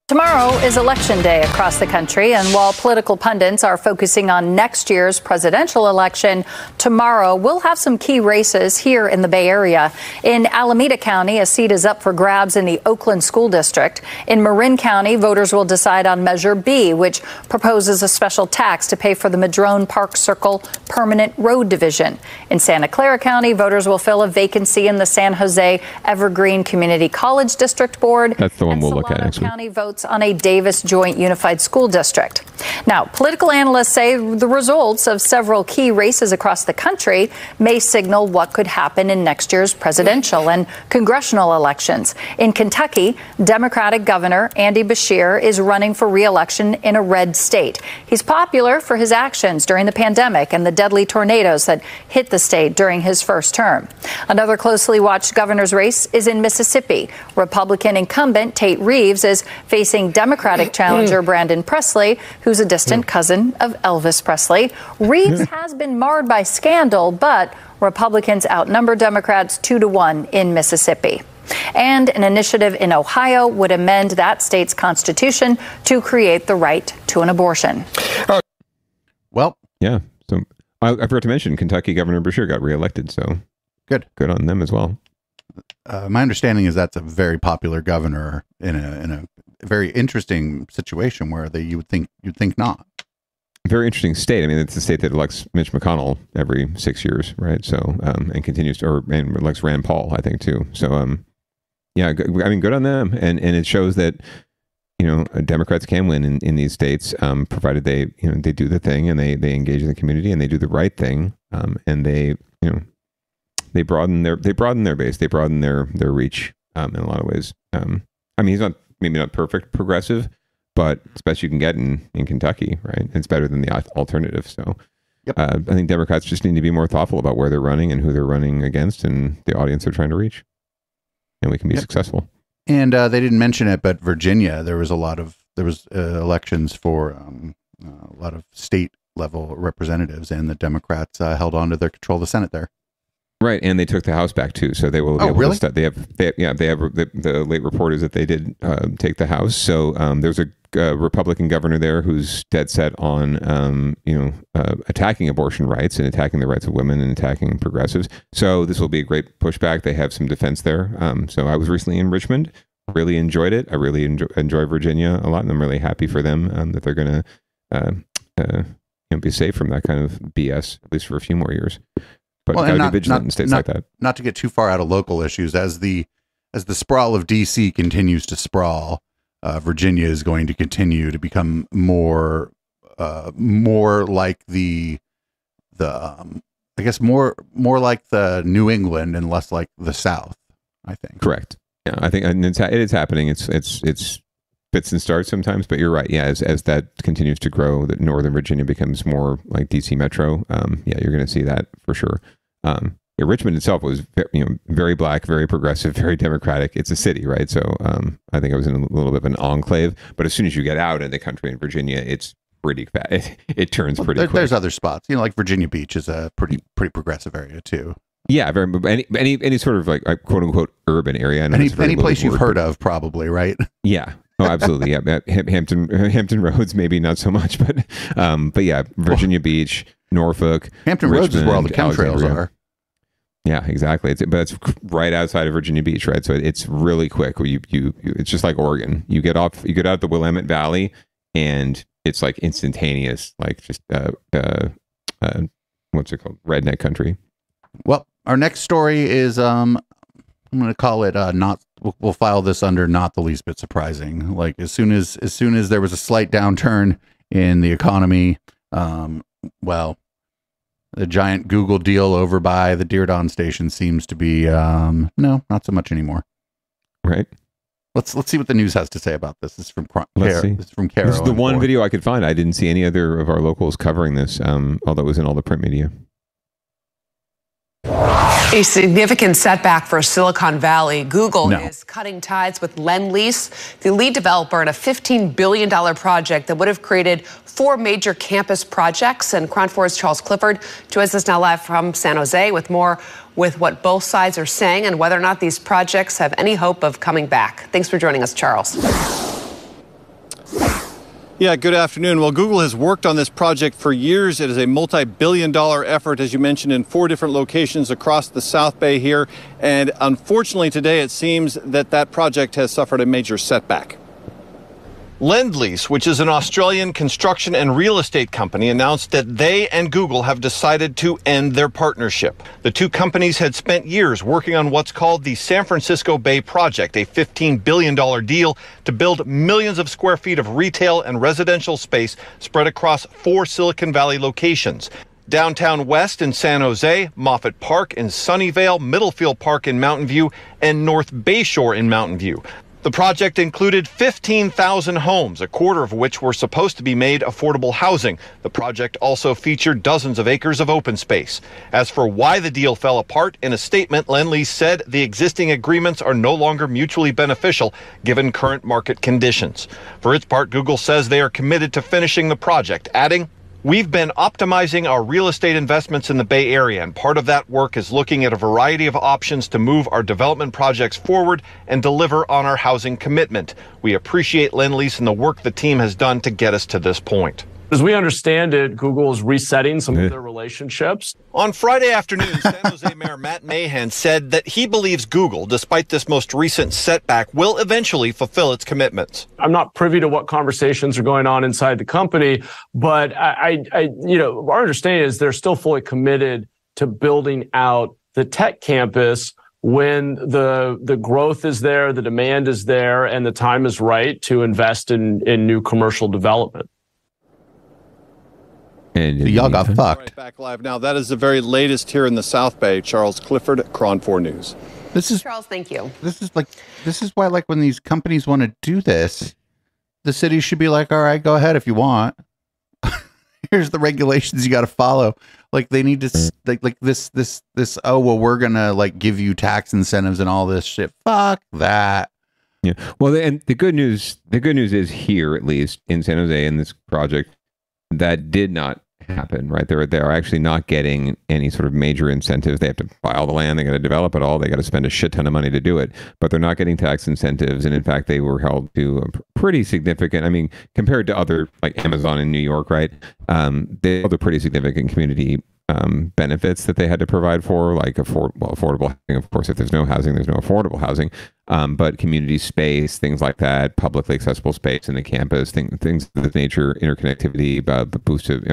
Tomorrow is election day across the country, and while political pundits are focusing on next year's presidential election, tomorrow we'll have some key races here in the Bay Area. In Alameda County, a seat is up for grabs in the Oakland School District. In Marin County, voters will decide on Measure B, which proposes a special tax to pay for the Madrone Park Circle Permanent Road Division. In Santa Clara County, voters will fill a vacancy in the San Jose Evergreen Community College District Board. That's the one we'll look at next week. County votes on a Davis Joint Unified School District. Now, political analysts say the results of several key races across the country may signal what could happen in next year's presidential and congressional elections. In Kentucky, Democratic Governor Andy Beshear is running for re-election in a red state. He's popular for his actions during the pandemic and the deadly tornadoes that hit the state during his first term. Another closely watched governor's race is in Mississippi. Republican incumbent Tate Reeves is facing Democratic challenger Brandon Presley, who's a distant cousin of Elvis Presley. Reeves has been marred by scandal, but Republicans outnumber Democrats 2-1 in Mississippi. And an initiative in Ohio would amend that state's constitution to create the right to an abortion. Well, yeah. So I forgot to mention Kentucky Governor Beshear got reelected. So good on them as well. My understanding is that's a very popular governor in a very interesting situation where you'd think not. Very interesting state. I mean, it's the state that elects Mitch McConnell every 6 years, right? So and continues to, and elects Rand Paul, I think, too. So yeah, I mean, good on them, and it shows that Democrats can win in these states, provided they do the thing and they engage in the community and they do the right thing, and they broaden their base, they broaden their reach in a lot of ways. He's maybe not perfect progressive, but it's best you can get in Kentucky, right? It's better than the alternative. So I think Democrats just need to be more thoughtful about where they're running and who they're running against and the audience they're trying to reach, and we can be successful. And they didn't mention it, but Virginia, there was elections for a lot of state level representatives, and the Democrats held on to their control of the Senate there. Right, and they took the House back too, so they will be able to they have the late report is that they did take the House. So there's a Republican governor there who's dead set on attacking abortion rights and attacking the rights of women and attacking progressives. So this will be a great pushback. They have some defense there. So I was recently in Richmond, really enjoyed it. I really enjoy Virginia a lot, and I'm really happy for them that they're going to be safe from that kind of BS, at least for a few more years. But gotta be vigilant in states like that. Not to get too far out of local issues, as the sprawl of DC continues to sprawl, Virginia is going to continue to become more like the I guess more like the New England and less like the South, I think. Correct. Yeah, I think it is happening. It's fits and starts sometimes, but you're right. Yeah, as that continues to grow, that Northern Virginia becomes more like DC Metro. You're going to see that for sure. Richmond itself was very black, very progressive, very Democratic. It's a city, right? So I think I was in a little bit of an enclave. But as soon as you get out in the country in Virginia, it's pretty fast. It turns pretty quick. There's other spots, like Virginia Beach is a pretty progressive area too. Yeah, very. Any sort of like quote unquote urban area. Any place you've heard of, probably, right? Yeah. Oh, absolutely. Yeah, Hampton Roads, maybe not so much, but yeah, Virginia Beach, Norfolk, Hampton Roads is where all the chemtrails are. Yeah, exactly. But it's right outside of Virginia Beach, right? So it's really quick. It's just like Oregon. You get out the Willamette Valley, and it's like instantaneous, like just what's it called? Redneck country. Well, our next story is I'm going to call it not. We'll file this under not the least bit surprising. Like as soon as there was a slight downturn in the economy, the giant Google deal over by the Diridon station seems to be no, not so much anymore. Right. Let's see what the news has to say about this. This is from Kara. This is the one video I could find. I didn't see any other of our locals covering this, although it was in all the print media. A significant setback for Silicon Valley. Google is cutting ties with Lendlease, the lead developer in a $15 billion project that would have created 4 major campus projects. And KRON 4's Charles Clifford joins us now live from San Jose with more with what both sides are saying and whether or not these projects have any hope of coming back. Thanks for joining us, Charles. Yeah, good afternoon. Well, Google has worked on this project for years. It is a multi-billion-dollar effort, as you mentioned, in 4 different locations across the South Bay here. And unfortunately, today it seems that project has suffered a major setback. Lendlease, which is an Australian construction and real estate company, announced that they and Google have decided to end their partnership. The two companies had spent years working on what's called the San Francisco Bay Project, a $15 billion deal to build millions of square feet of retail and residential space spread across 4 Silicon Valley locations. Downtown West in San Jose, Moffett Park in Sunnyvale, Middlefield Park in Mountain View, and North Bayshore in Mountain View. The project included 15,000 homes, a quarter of which were supposed to be made affordable housing. The project also featured dozens of acres of open space. As for why the deal fell apart, in a statement, Lendlease said the existing agreements are no longer mutually beneficial given current market conditions. For its part, Google says they are committed to finishing the project, adding, "We've been optimizing our real estate investments in the Bay Area, and part of that work is looking at a variety of options to move our development projects forward and deliver on our housing commitment. We appreciate Lendlease and the work the team has done to get us to this point." As we understand it, Google is resetting some of their relationships. On Friday afternoon, San Jose Mayor Matt Mahan said that he believes Google, despite this most recent setback, will eventually fulfill its commitments. I'm not privy to what conversations are going on inside the company, but our understanding is they're still fully committed to building out the tech campus when the growth is there, the demand is there, and the time is right to invest in new commercial development. And y'all got fucked. Right, back live now. That is the very latest here in the South Bay. Charles Clifford, KRON 4 News. Charles, thank you. This is why, like, when these companies want to do this, the city should be like, all right, go ahead if you want. Here's the regulations you got to follow. Like, they need to like this. Oh, well, we're gonna like give you tax incentives and all this shit. Fuck that. Yeah. Well, and the good news is here, at least in San Jose, in this project, that did not happen, right? They're actually not getting any sort of major incentives. They have to buy all the land, they got to develop it all, they got to spend a shit ton of money to do it, but they're not getting tax incentives. And in fact, they were held to a pretty significant, I mean, compared to other, like Amazon in New York, right? They held a pretty significant community benefits that they had to provide for, like affordable housing. Of course, if there's no housing, there's no affordable housing. But community space, things like that, publicly accessible space in the campus, things of this nature, interconnectivity, boosted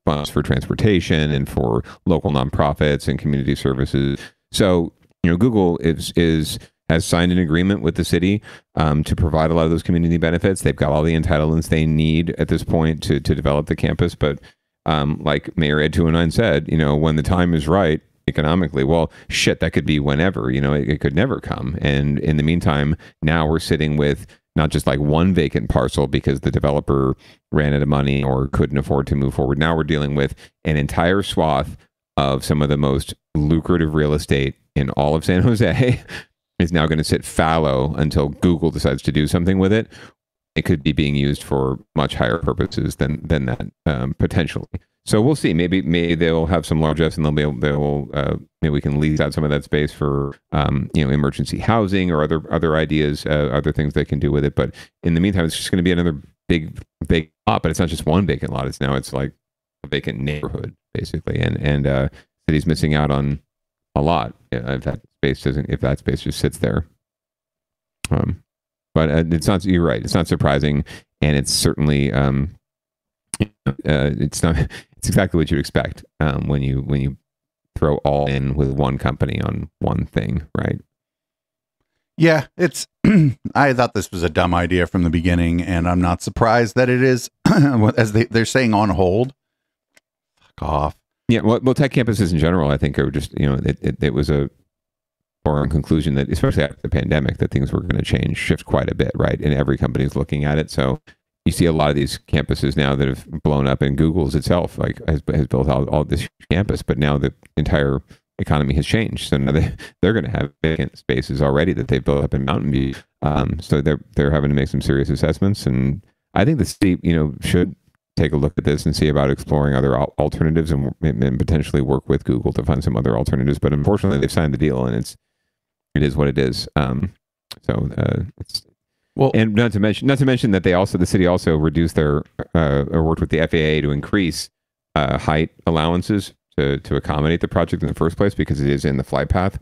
funds for transportation and for local nonprofits and community services. So, Google has signed an agreement with the city to provide a lot of those community benefits. They've got all the entitlements they need at this point to develop the campus, but like Mayor Ed 209 said, when the time is right economically, well, shit, that could be whenever, it could never come. And in the meantime, now we're sitting with not just like one vacant parcel because the developer ran out of money or couldn't afford to move forward. Now we're dealing with an entire swath of some of the most lucrative real estate in all of San Jose is now going to sit fallow until Google decides to do something with it. It could be being used for much higher purposes than that, potentially. So we'll see. Maybe they'll have some largesse, and maybe we can lease out some of that space for emergency housing or other ideas, other things they can do with it. But in the meantime, it's just going to be another big lot. But it's not just one vacant lot. It's like a vacant neighborhood basically, and city's missing out on a lot if that space just sits there. But it's not. You're right. It's not surprising, and it's certainly it's not. It's exactly what you'd expect when you throw all in with one company on one thing, right? Yeah, it's. I thought this was a dumb idea from the beginning, and I'm not surprised that it is. As they're saying, on hold. Fuck off. Yeah. Well, tech campuses in general, I think, are just it was a foregone conclusion that, especially after the pandemic, that things were going to shift quite a bit, right? And every company is looking at it. So you see a lot of these campuses now that have blown up, and Google's itself has built out all this campus, but now the entire economy has changed. So now they're going to have vacant spaces already that they've built up in Mountain View. So they're having to make some serious assessments, and I think the city, should take a look at this and see about exploring other alternatives and potentially work with Google to find some other alternatives. But unfortunately, they've signed the deal, and it is what it is. And not to mention that the city also reduced their or worked with the FAA to increase height allowances to accommodate the project in the first place, because it is in the flight path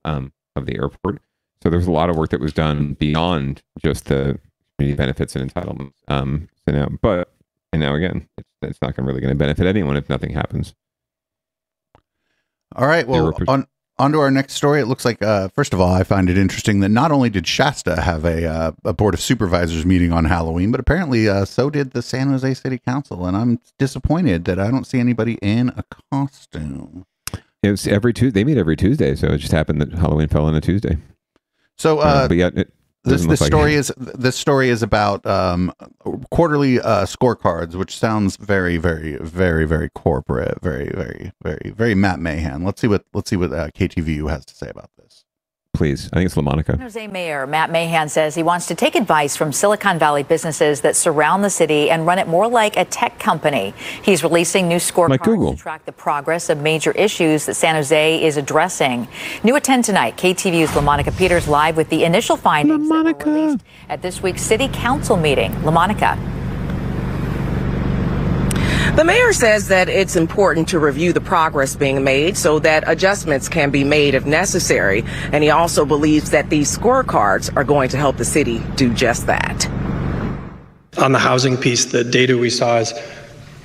of the airport. So there's a lot of work that was done beyond just the community benefits and entitlements. Now again, it's not really going to benefit anyone if nothing happens. All right. Well, on to our next story. It looks like, first of all, I find it interesting that not only did Shasta have a Board of Supervisors meeting on Halloween, but apparently so did the San Jose City Council. And I'm disappointed that I don't see anybody in a costume. It was every Tuesday. They meet every Tuesday. So it just happened that Halloween fell on a Tuesday. So, but yet this story is about quarterly scorecards, which sounds very, very, very, very corporate, very, very, very, very Matt Mahan. Let's see what KTVU has to say about this. Please, I think it's LaMonica. San Jose Mayor Matt Mahan says he wants to take advice from Silicon Valley businesses that surround the city and run it more like a tech company. He's releasing new scorecards to track the progress of major issues that San Jose is addressing. New at 10 tonight, KTVU's LaMonica Peters live with the initial findings that were released at this week's City Council meeting. LaMonica. The mayor says that it's important to review the progress being made so that adjustments can be made if necessary. And he also believes that these scorecards are going to help the city do just that. On the housing piece, the data we saw is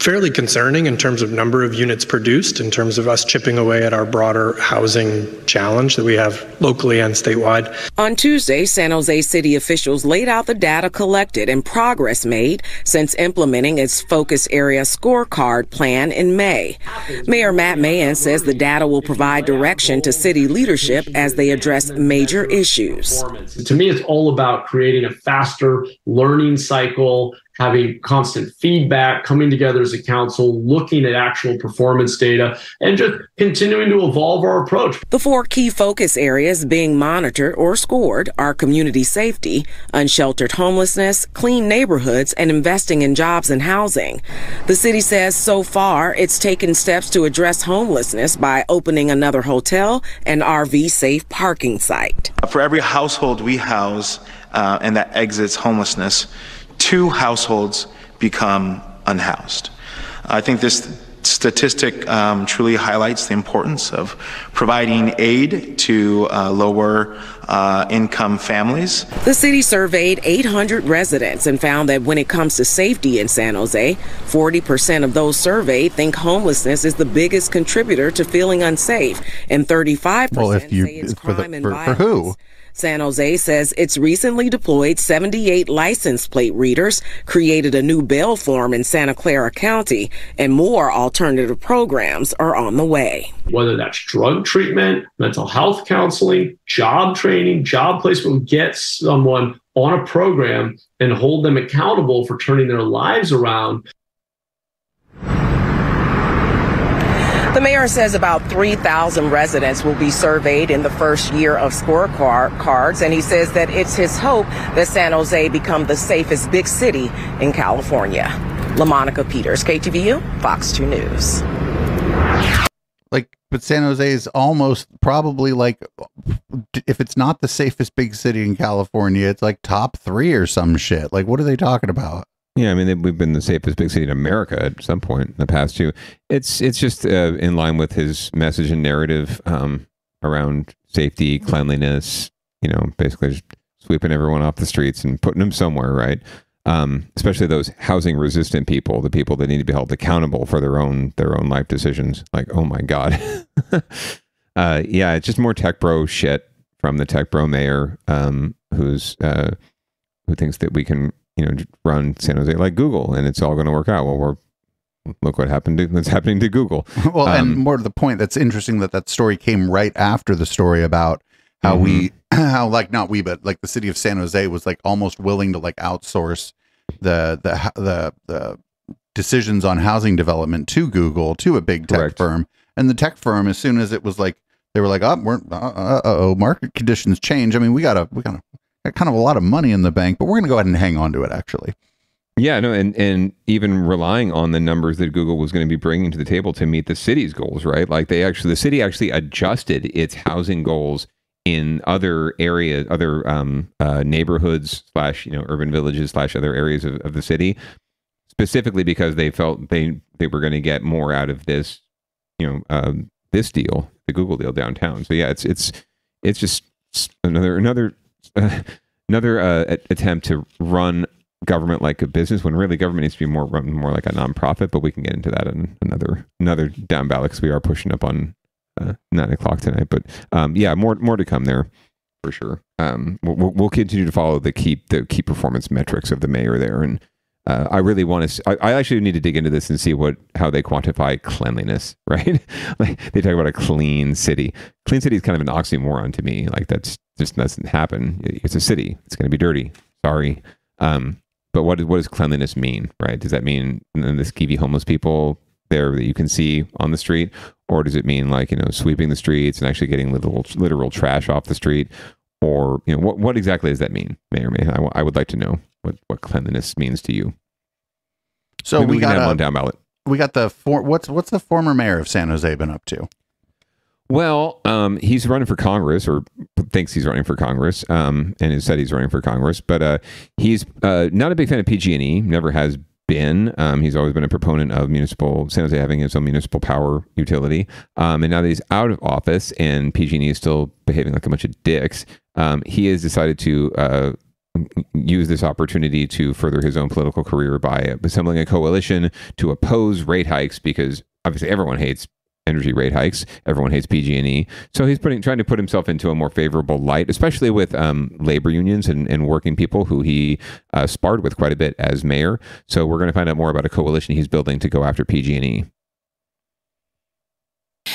fairly concerning in terms of number of units produced, in terms of us chipping away at our broader housing challenge that we have locally and statewide. On Tuesday, San Jose city officials laid out the data collected and progress made since implementing its focus area scorecard plan in May. Mayor Matt Mahan says the data will provide direction to city leadership as they address major issues. To me, it's all about creating a faster learning cycle, having constant feedback, coming together as a council, looking at actual performance data, and just continuing to evolve our approach. The 4 key focus areas being monitored or scored are community safety, unsheltered homelessness, clean neighborhoods, and investing in jobs and housing. The city says so far it's taken steps to address homelessness by opening another hotel and RV-safe parking site. For every household we house and that exits homelessness, 2 households become unhoused. I think this statistic truly highlights the importance of providing aid to lower income families. The city surveyed 800 residents and found that when it comes to safety in San Jose, 40% of those surveyed think homelessness is the biggest contributor to feeling unsafe, and 35% say it's crime and violence. For who? San Jose says it's recently deployed 78 license plate readers, created a new bail form in Santa Clara County, and more alternative programs are on the way. Whether that's drug treatment, mental health counseling, job training, job placement, get someone on a program and hold them accountable for turning their lives around. The mayor says about 3,000 residents will be surveyed in the first year of scorecards, and he says that it's his hope that San Jose become the safest big city in California. LaMonica Peters, KTVU, Fox 2 News. But San Jose is almost probably like, if it's not the safest big city in California, it's like top 3 or some shit. Like, what are they talking about? Yeah, I mean, we've been the safest big city in America at some point in the past too. It's just in line with his message and narrative around safety, cleanliness. You know, basically just sweeping everyone off the streets and putting them somewhere, right? Especially those housing resistant people, the people that need to be held accountable for their own life decisions. Like, oh my God, yeah, it's just more tech bro shit from the tech bro mayor, who thinks that we can, run San Jose like Google and it's all going to work out. Well, look what that's happening to Google. Well, and more to the point, that's interesting that story came right after the story about how but the city of San Jose was like almost willing to like outsource the decisions on housing development to Google, to a big tech firm. And the tech firm, as soon as it was like, they were like, market conditions change. I mean, we got kind of a lot of money in the bank, but we're going to go ahead and hang on to it, actually. Yeah, no, and even relying on the numbers that Google was going to be bringing to the table to meet the city's goals, right? Like the city actually adjusted its housing goals in other areas, other neighborhoods / urban villages / other areas of the city, specifically because they felt they were going to get more out of this, this deal, the Google deal downtown. So yeah, it's just another attempt to run government like a business when really government needs to be run more like a nonprofit. But we can get into that in another down ballot because we are pushing up on 9:00 tonight. But yeah, more to come there for sure. We'll continue to follow the key performance metrics of the mayor there, and I really want to. I actually need to dig into this and see how they quantify cleanliness. Right? Like they talk about a clean city. Clean city is kind of an oxymoron to me. Like that's just doesn't happen. It's a city. It's going to be dirty. Sorry. But what does cleanliness mean? Right? Does that mean the skeevy homeless people there that you can see on the street, or does it mean like sweeping the streets and actually getting literal trash off the street, or what exactly does that mean, Mayor May? I would like to know what cleanliness means to you. So maybe we can have one down ballot. We got what's the former mayor of San Jose been up to? Well, he's running for Congress, or thinks he's running for Congress, and has said he's running for Congress. But he's not a big fan of PG&E. Never has been. He's always been a proponent of San Jose having its own municipal power utility. And now that he's out of office and PG&E is still behaving like a bunch of dicks, he has decided to use this opportunity to further his own political career by assembling a coalition to oppose rate hikes, because obviously everyone hates energy rate hikes. Everyone hates PG&E. So he's trying to put himself into a more favorable light, especially with labor unions and working people who he sparred with quite a bit as mayor. So we're going to find out more about a coalition he's building to go after PG&E.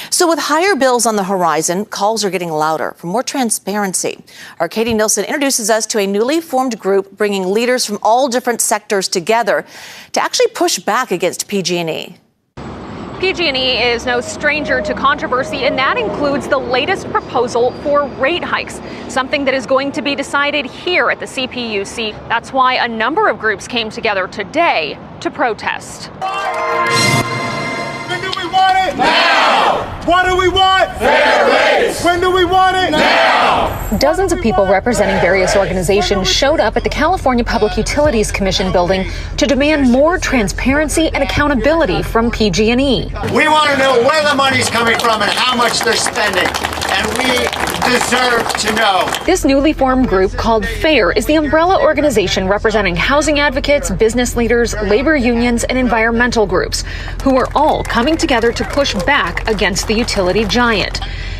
So with higher bills on the horizon, calls are getting louder for more transparency. Our Katie Nilsson introduces us to a newly formed group bringing leaders from all different sectors together to actually push back against PG&E. PG&E is no stranger to controversy, and that includes the latest proposal for rate hikes, something that is going to be decided here at the CPUC. That's why a number of groups came together today to protest. When do we want it? Now! What do we want? Fair rates! When do we want it? Now! Dozens of people representing various organizations showed up at the California Public Utilities Commission building to demand more transparency and accountability from PG&E. We want to know where the money's coming from and how much they're spending, and we deserve to know. This newly formed group called FAIR is the umbrella organization representing housing advocates, business leaders, labor unions, and environmental groups who are all coming together to push back against the utility giant.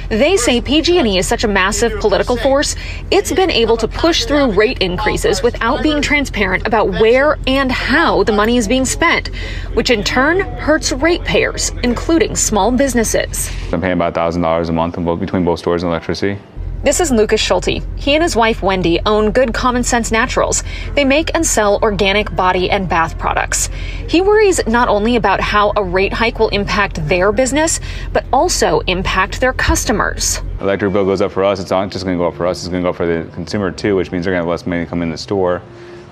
They say PG&E is such a massive political force, it's been able to push through rate increases without being transparent about where and how the money is being spent, which in turn hurts ratepayers, including small businesses. I'm paying about $1,000 a month between both stores and electricity. This is Lucas Schulte. He and his wife Wendy own Good Common Sense Naturals. They make and sell organic body and bath products. He worries not only about how a rate hike will impact their business, but also impact their customers. Electric bill goes up for us. It's not just going to go up for us. It's going to go up for the consumer too, which means they're going to have less money to come in the store.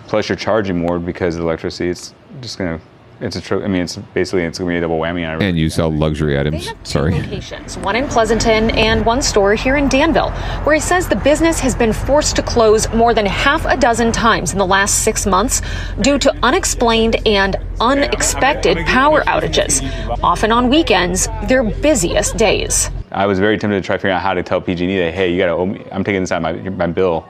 Plus, you're charging more because of the electricity. It's just going to. It's going to be a double whammy on everything. And you sell luxury items. Sorry. Locations, one in Pleasanton and one store here in Danville, where he says the business has been forced to close more than half a dozen times in the last 6 months due to unexplained and unexpected power outages, often on weekends, their busiest days. I was very tempted to try to figure out how to tell PG&E that, hey, you got to owe me. I'm taking this out of my bill.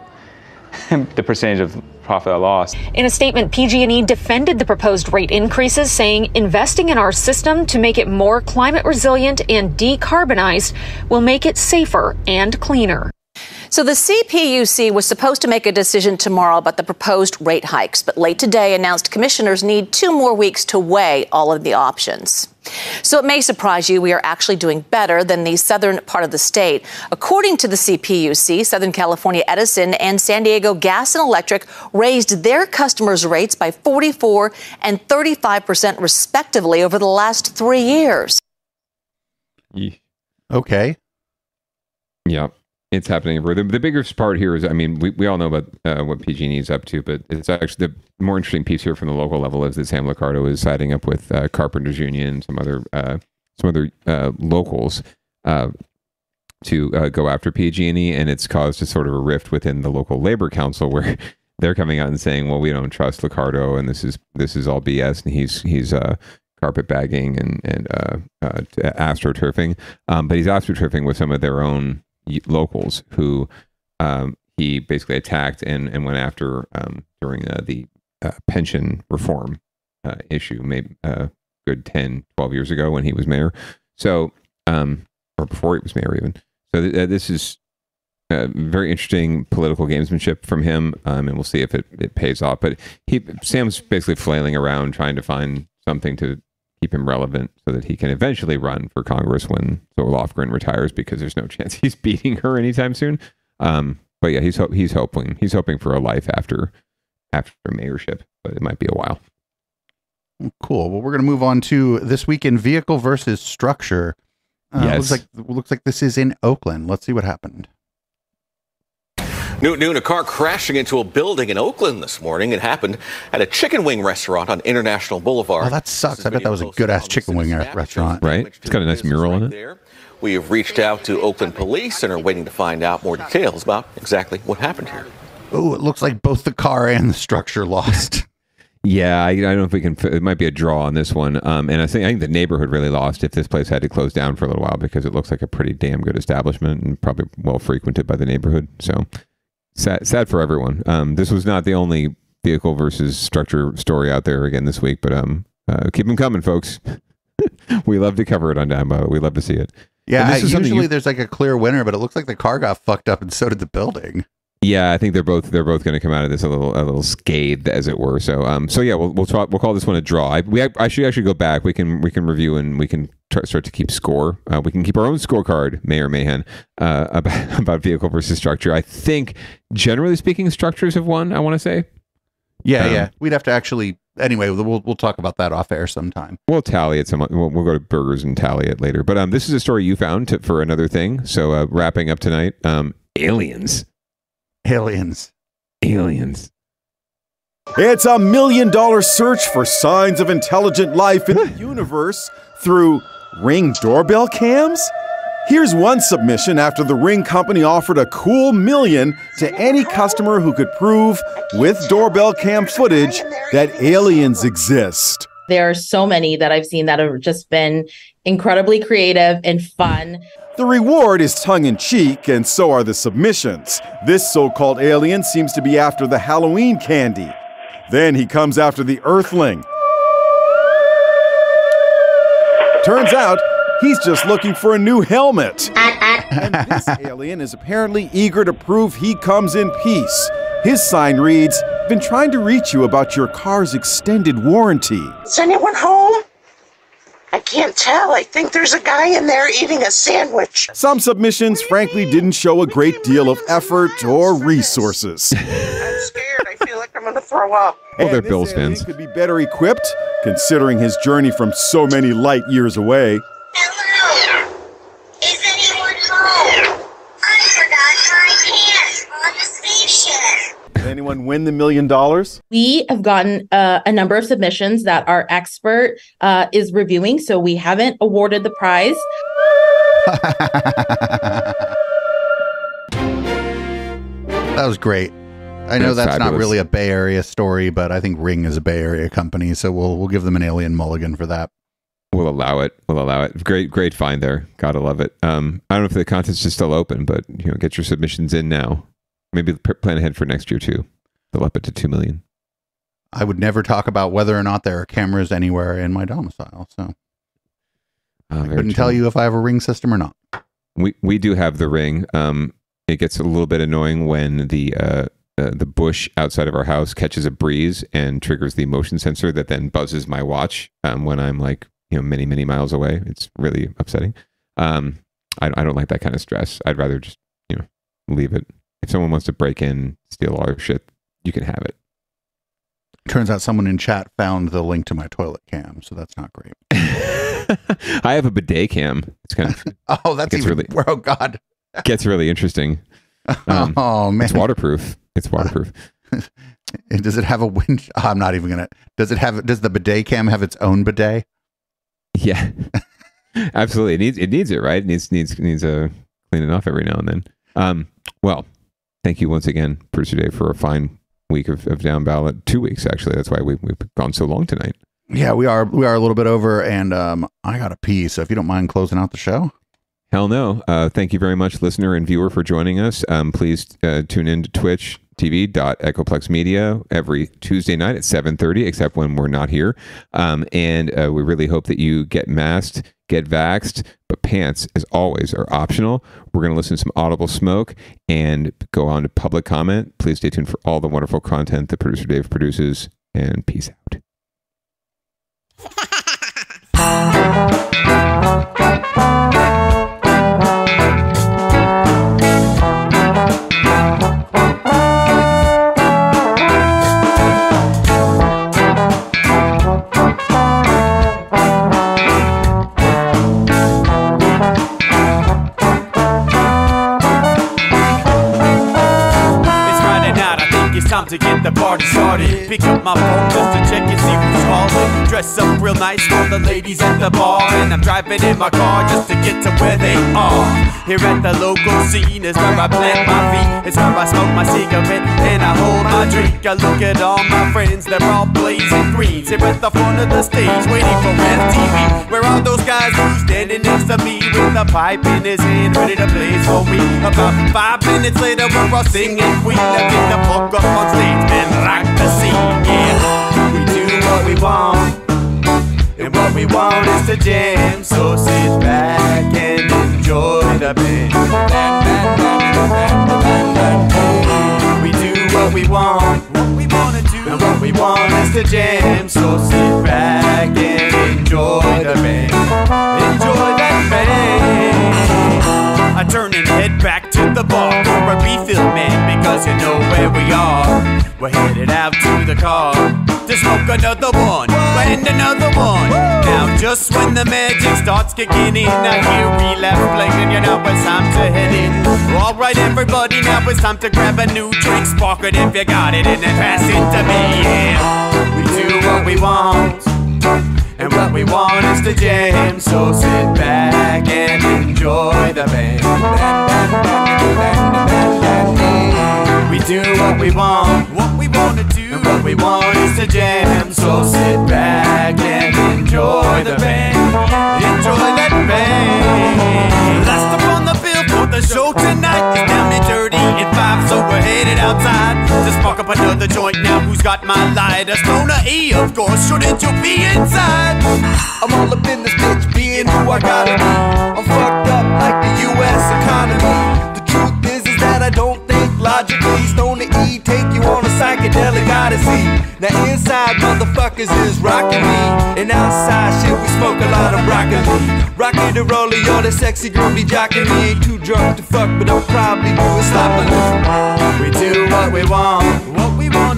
The percentage of profit I lost. In a statement, PG&E defended the proposed rate increases, saying investing in our system to make it more climate resilient and decarbonized will make it safer and cleaner. So the CPUC was supposed to make a decision tomorrow about the proposed rate hikes, but late today announced commissioners need 2 more weeks to weigh all of the options. So it may surprise you, we are actually doing better than the southern part of the state. According to the CPUC, Southern California Edison and San Diego Gas and Electric raised their customers' rates by 44% and 35% respectively over the last 3 years. Okay. Yeah. It's happening everywhere. The biggest part here is, I mean, we all know about what PG&E is up to, but it's actually the more interesting piece here from the local level is that Sam Liccardo is siding up with Carpenters Union and some other locals to go after PG&E, and it's caused a sort of a rift within the local labor council where they're coming out and saying, well, we don't trust Liccardo, and this is all BS, and he's carpetbagging and astroturfing, but he's astroturfing with some of their own locals who he basically attacked and went after during the pension reform issue maybe a good 10, 12 years ago when he was mayor. So, or before he was mayor even. So this is very interesting political gamesmanship from him, and we'll see if it pays off. But Sam's basically flailing around trying to find something to keep him relevant so that he can eventually run for Congress when Zoe Lofgren retires, because there's no chance he's beating her anytime soon. But yeah, he's hoping for a life after mayorship, but it might be a while. Cool. Well, we're going to move on to This Week in Vehicle versus Structure. Yes. Looks like this is in Oakland. Let's see what happened. New at noon, a car crashing into a building in Oakland this morning. It happened at a chicken wing restaurant on International Boulevard. Oh, that sucks. I bet that was a good-ass chicken wing restaurant. Right? It's got a nice mural in it. We have reached out to Oakland police and are waiting to find out more details about exactly what happened here. Oh, it looks like both the car and the structure lost. Yeah, I don't know if we can. It might be a draw on this one. And I think the neighborhood really lost if this place had to close down for a little while, because it looks like a pretty damn good establishment and probably well frequented by the neighborhood. So Sad for everyone. This was not the only vehicle versus structure story out there again this week, but keep them coming, folks. We love to cover it on Down Ballot. We love to see it. Yeah, usually there's like a clear winner, but it looks like the car got fucked up, and so did the building. Yeah, I think they're both going to come out of this a little scathed, as it were. So yeah, we'll call this one a draw. I should actually go back. We can review and we can start to keep score. We can keep our own scorecard, Mayor Mahan, about vehicle versus structure. I think, generally speaking, structures have won. I want to say. Yeah. We'd have to actually. Anyway, we'll talk about that off air sometime. We'll tally it. We'll go to Burgers and tally it later. But this is a story you found for another thing. So wrapping up tonight, aliens. It's a $1 million search for signs of intelligent life in the universe through Ring doorbell cams? Here's one submission after the Ring company offered a cool $1 million to any customer who could prove, with doorbell cam footage, that aliens exist. There are so many that I've seen that have just been incredibly creative and fun. The reward is tongue-in-cheek, and so are the submissions. This so-called alien seems to be after the Halloween candy. Then he comes after the Earthling. Turns out, he's just looking for a new helmet. And this alien is apparently eager to prove he comes in peace. His sign reads, "Been trying to reach you about your car's extended warranty." Is anyone home? I can't tell. I think there's a guy in there eating a sandwich. Some submissions, frankly, didn't show a great deal of effort or resources. I'm scared. I feel like I'm going to throw up. Well, they're Bills fans. He could be better equipped, considering his journey from so many light years away. Hello? Is anyone home? I forgot my pants on the spaceship. Did anyone win the $1 million? We have gotten a number of submissions that our expert is reviewing, so we haven't awarded the prize. That was great. I know that's not really a Bay Area story, but I think Ring is a Bay Area company, so we'll give them an alien mulligan for that. We'll allow it. Great find there. Gotta love it. I don't know if the contest is still open, but get your submissions in now. Maybe plan ahead for next year too. They'll up it to 2 million. I would never talk about whether or not there are cameras anywhere in my domicile, so I couldn't tell you if I have a Ring system or not. We do have the Ring. It gets a little bit annoying when the bush outside of our house catches a breeze and triggers the motion sensor that then buzzes my watch when I'm like many miles away. It's really upsetting. I don't like that kind of stress. I'd rather just leave it. If someone wants to break in, steal all our shit, you can have it. Turns out someone in chat found the link to my toilet cam, so that's not great. I have a bidet cam. It's kind of oh god, gets really interesting. Oh man, it's waterproof. Does it have a winch? I'm not even gonna. Does the bidet cam have its own bidet? Yeah, absolutely. It needs it, right? It needs cleaning off every now and then. Well, thank you once again, Producer Dave, for a fine week of Down Ballot. 2 weeks, actually. That's why we've gone so long tonight. Yeah, we are a little bit over, and I got to pee. So if you don't mind closing out the show. Hell no. Thank you very much, listener and viewer, for joining us. Please tune in to twitch.tv.echoplex.media every Tuesday night at 7:30, except when we're not here. And we really hope that you get masked, get vaxxed, but pants, as always, are optional. We're going to listen to some Audible Smoke and go on to public comment. Please stay tuned for all the wonderful content that Producer Dave produces, and peace out. Time to get the party started. Pick up my phone just to check and see who's ball. Dress up real nice for the ladies at the bar, and I'm driving in my car just to get to where they are. Here at the local scene is where I plant my feet. It's where I smoke my cigarette and I hold my drink. I look at all my friends, they're all blazing greens. Here at the front of the stage, waiting for MTV. Where are those guys who's standing next to me with a pipe in his hand, ready to blaze for me? About 5 minutes later, we're all singing Queen. Now get the fuck up on stage, man, rock the scene. Yeah, we do what we want, and what we want is to jam. So sit back and enjoy the band. We do what we want to do, and what we want is to jam. So sit back and enjoy the band. Enjoy that band. I turn and head back to the bar for a refill, man, because you know where we are. We're headed out to the car to smoke another one and another one. Now just when the magic starts kicking in, I hear relapse playing, you know it's time to head in. Alright everybody, now it's time to grab a new drink. Spark it if you got it and then pass it to me. Yeah, we do what we want, and what we want is to jam. So sit back and enjoy the band. We do what we want to do, and what we want is to jam. So sit back and enjoy the band. Enjoy that band. Last up on the bill for the show tonight is Down and Dirty at 5, so we're headed outside to spark up another joint. Now who's got my lighter? Stoner E, of course, shouldn't you be inside? I'm all up in this bitch, being who I gotta be. I'm fucked up like the U.S. economy. The truth is that I don't think logically. Stoner E take you on a psychedelic odyssey. Now inside motherfuckers is rocking me, and outside shit we smoke a lot of broccoli. Rocky the roller, yo, that sexy girl be jocking me. Ain't too drunk to fuck, but I'll probably do it sloppily. We do what we want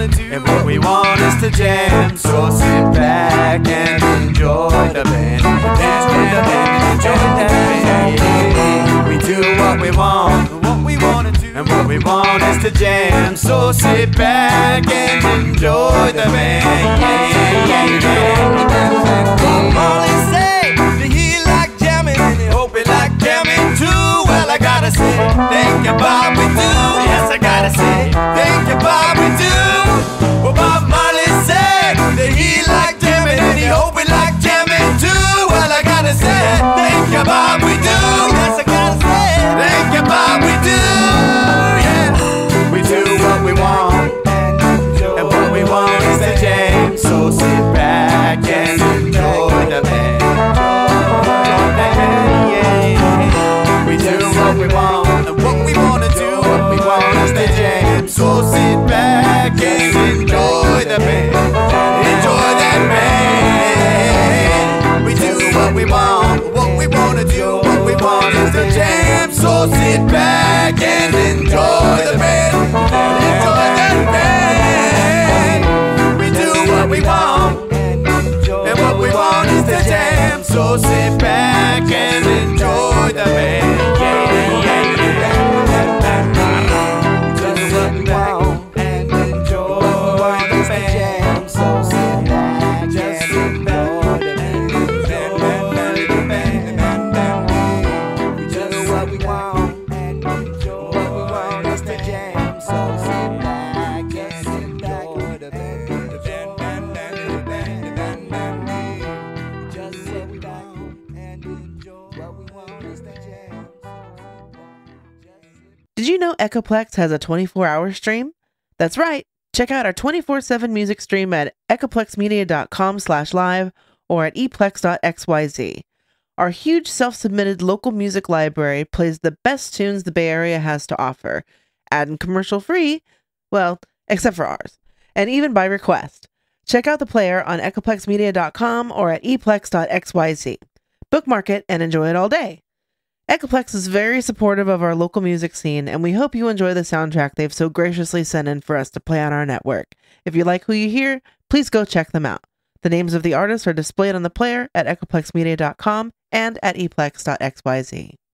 to do, and what we want is to jam. So sit back and enjoy the band. Enjoy the band, enjoy the band. We do what we want to do, and what we want is to jam. So sit back and enjoy the band. Yeah, yeah, yeah. Molly say that he like jamming, and he hope he like jamming too. Well, I gotta say, thank you, Bob, we do. Yes, I gotta say, thank you, Bob, we do. Well, Bob Marley said that he like jamming, and he hope he like jamming too. Well, I gotta say, thank you, Bob, we do. Yes, I gotta say, thank you, Bob, we do. Yeah, we do what we want, and what we want is to jam. So sit back and enjoy the band. Yeah, we do what we want, and what we want to do, what we want is to jam. So sit back and enjoy the band. Enjoy that band. We do what we want to do, what we want is to jam. So sit back and enjoy the band. Enjoy that band. We do what we want, and what we want is to jam. So sit back and enjoy the band. Yeah, yeah, yeah. Just what we want and enjoy the band. So sit back, just sit back and enjoy the band. We just do what we want and enjoy what we want is to jam. So sit back and enjoy the band. Just sit back and enjoy what we want is to jam. Did you know Echoplex has a 24-hour stream? That's right. Check out our 24/7 music stream at echoplexmedia.com/live or at eplex.xyz. Our huge self-submitted local music library plays the best tunes the Bay Area has to offer, and commercial free, well, except for ours, and even by request. Check out the player on echoplexmedia.com or at eplex.xyz. Bookmark it and enjoy it all day. Echoplex is very supportive of our local music scene, and we hope you enjoy the soundtrack they've so graciously sent in for us to play on our network. If you like who you hear, please go check them out. The names of the artists are displayed on the player at echoplexmedia.com and at eplex.xyz.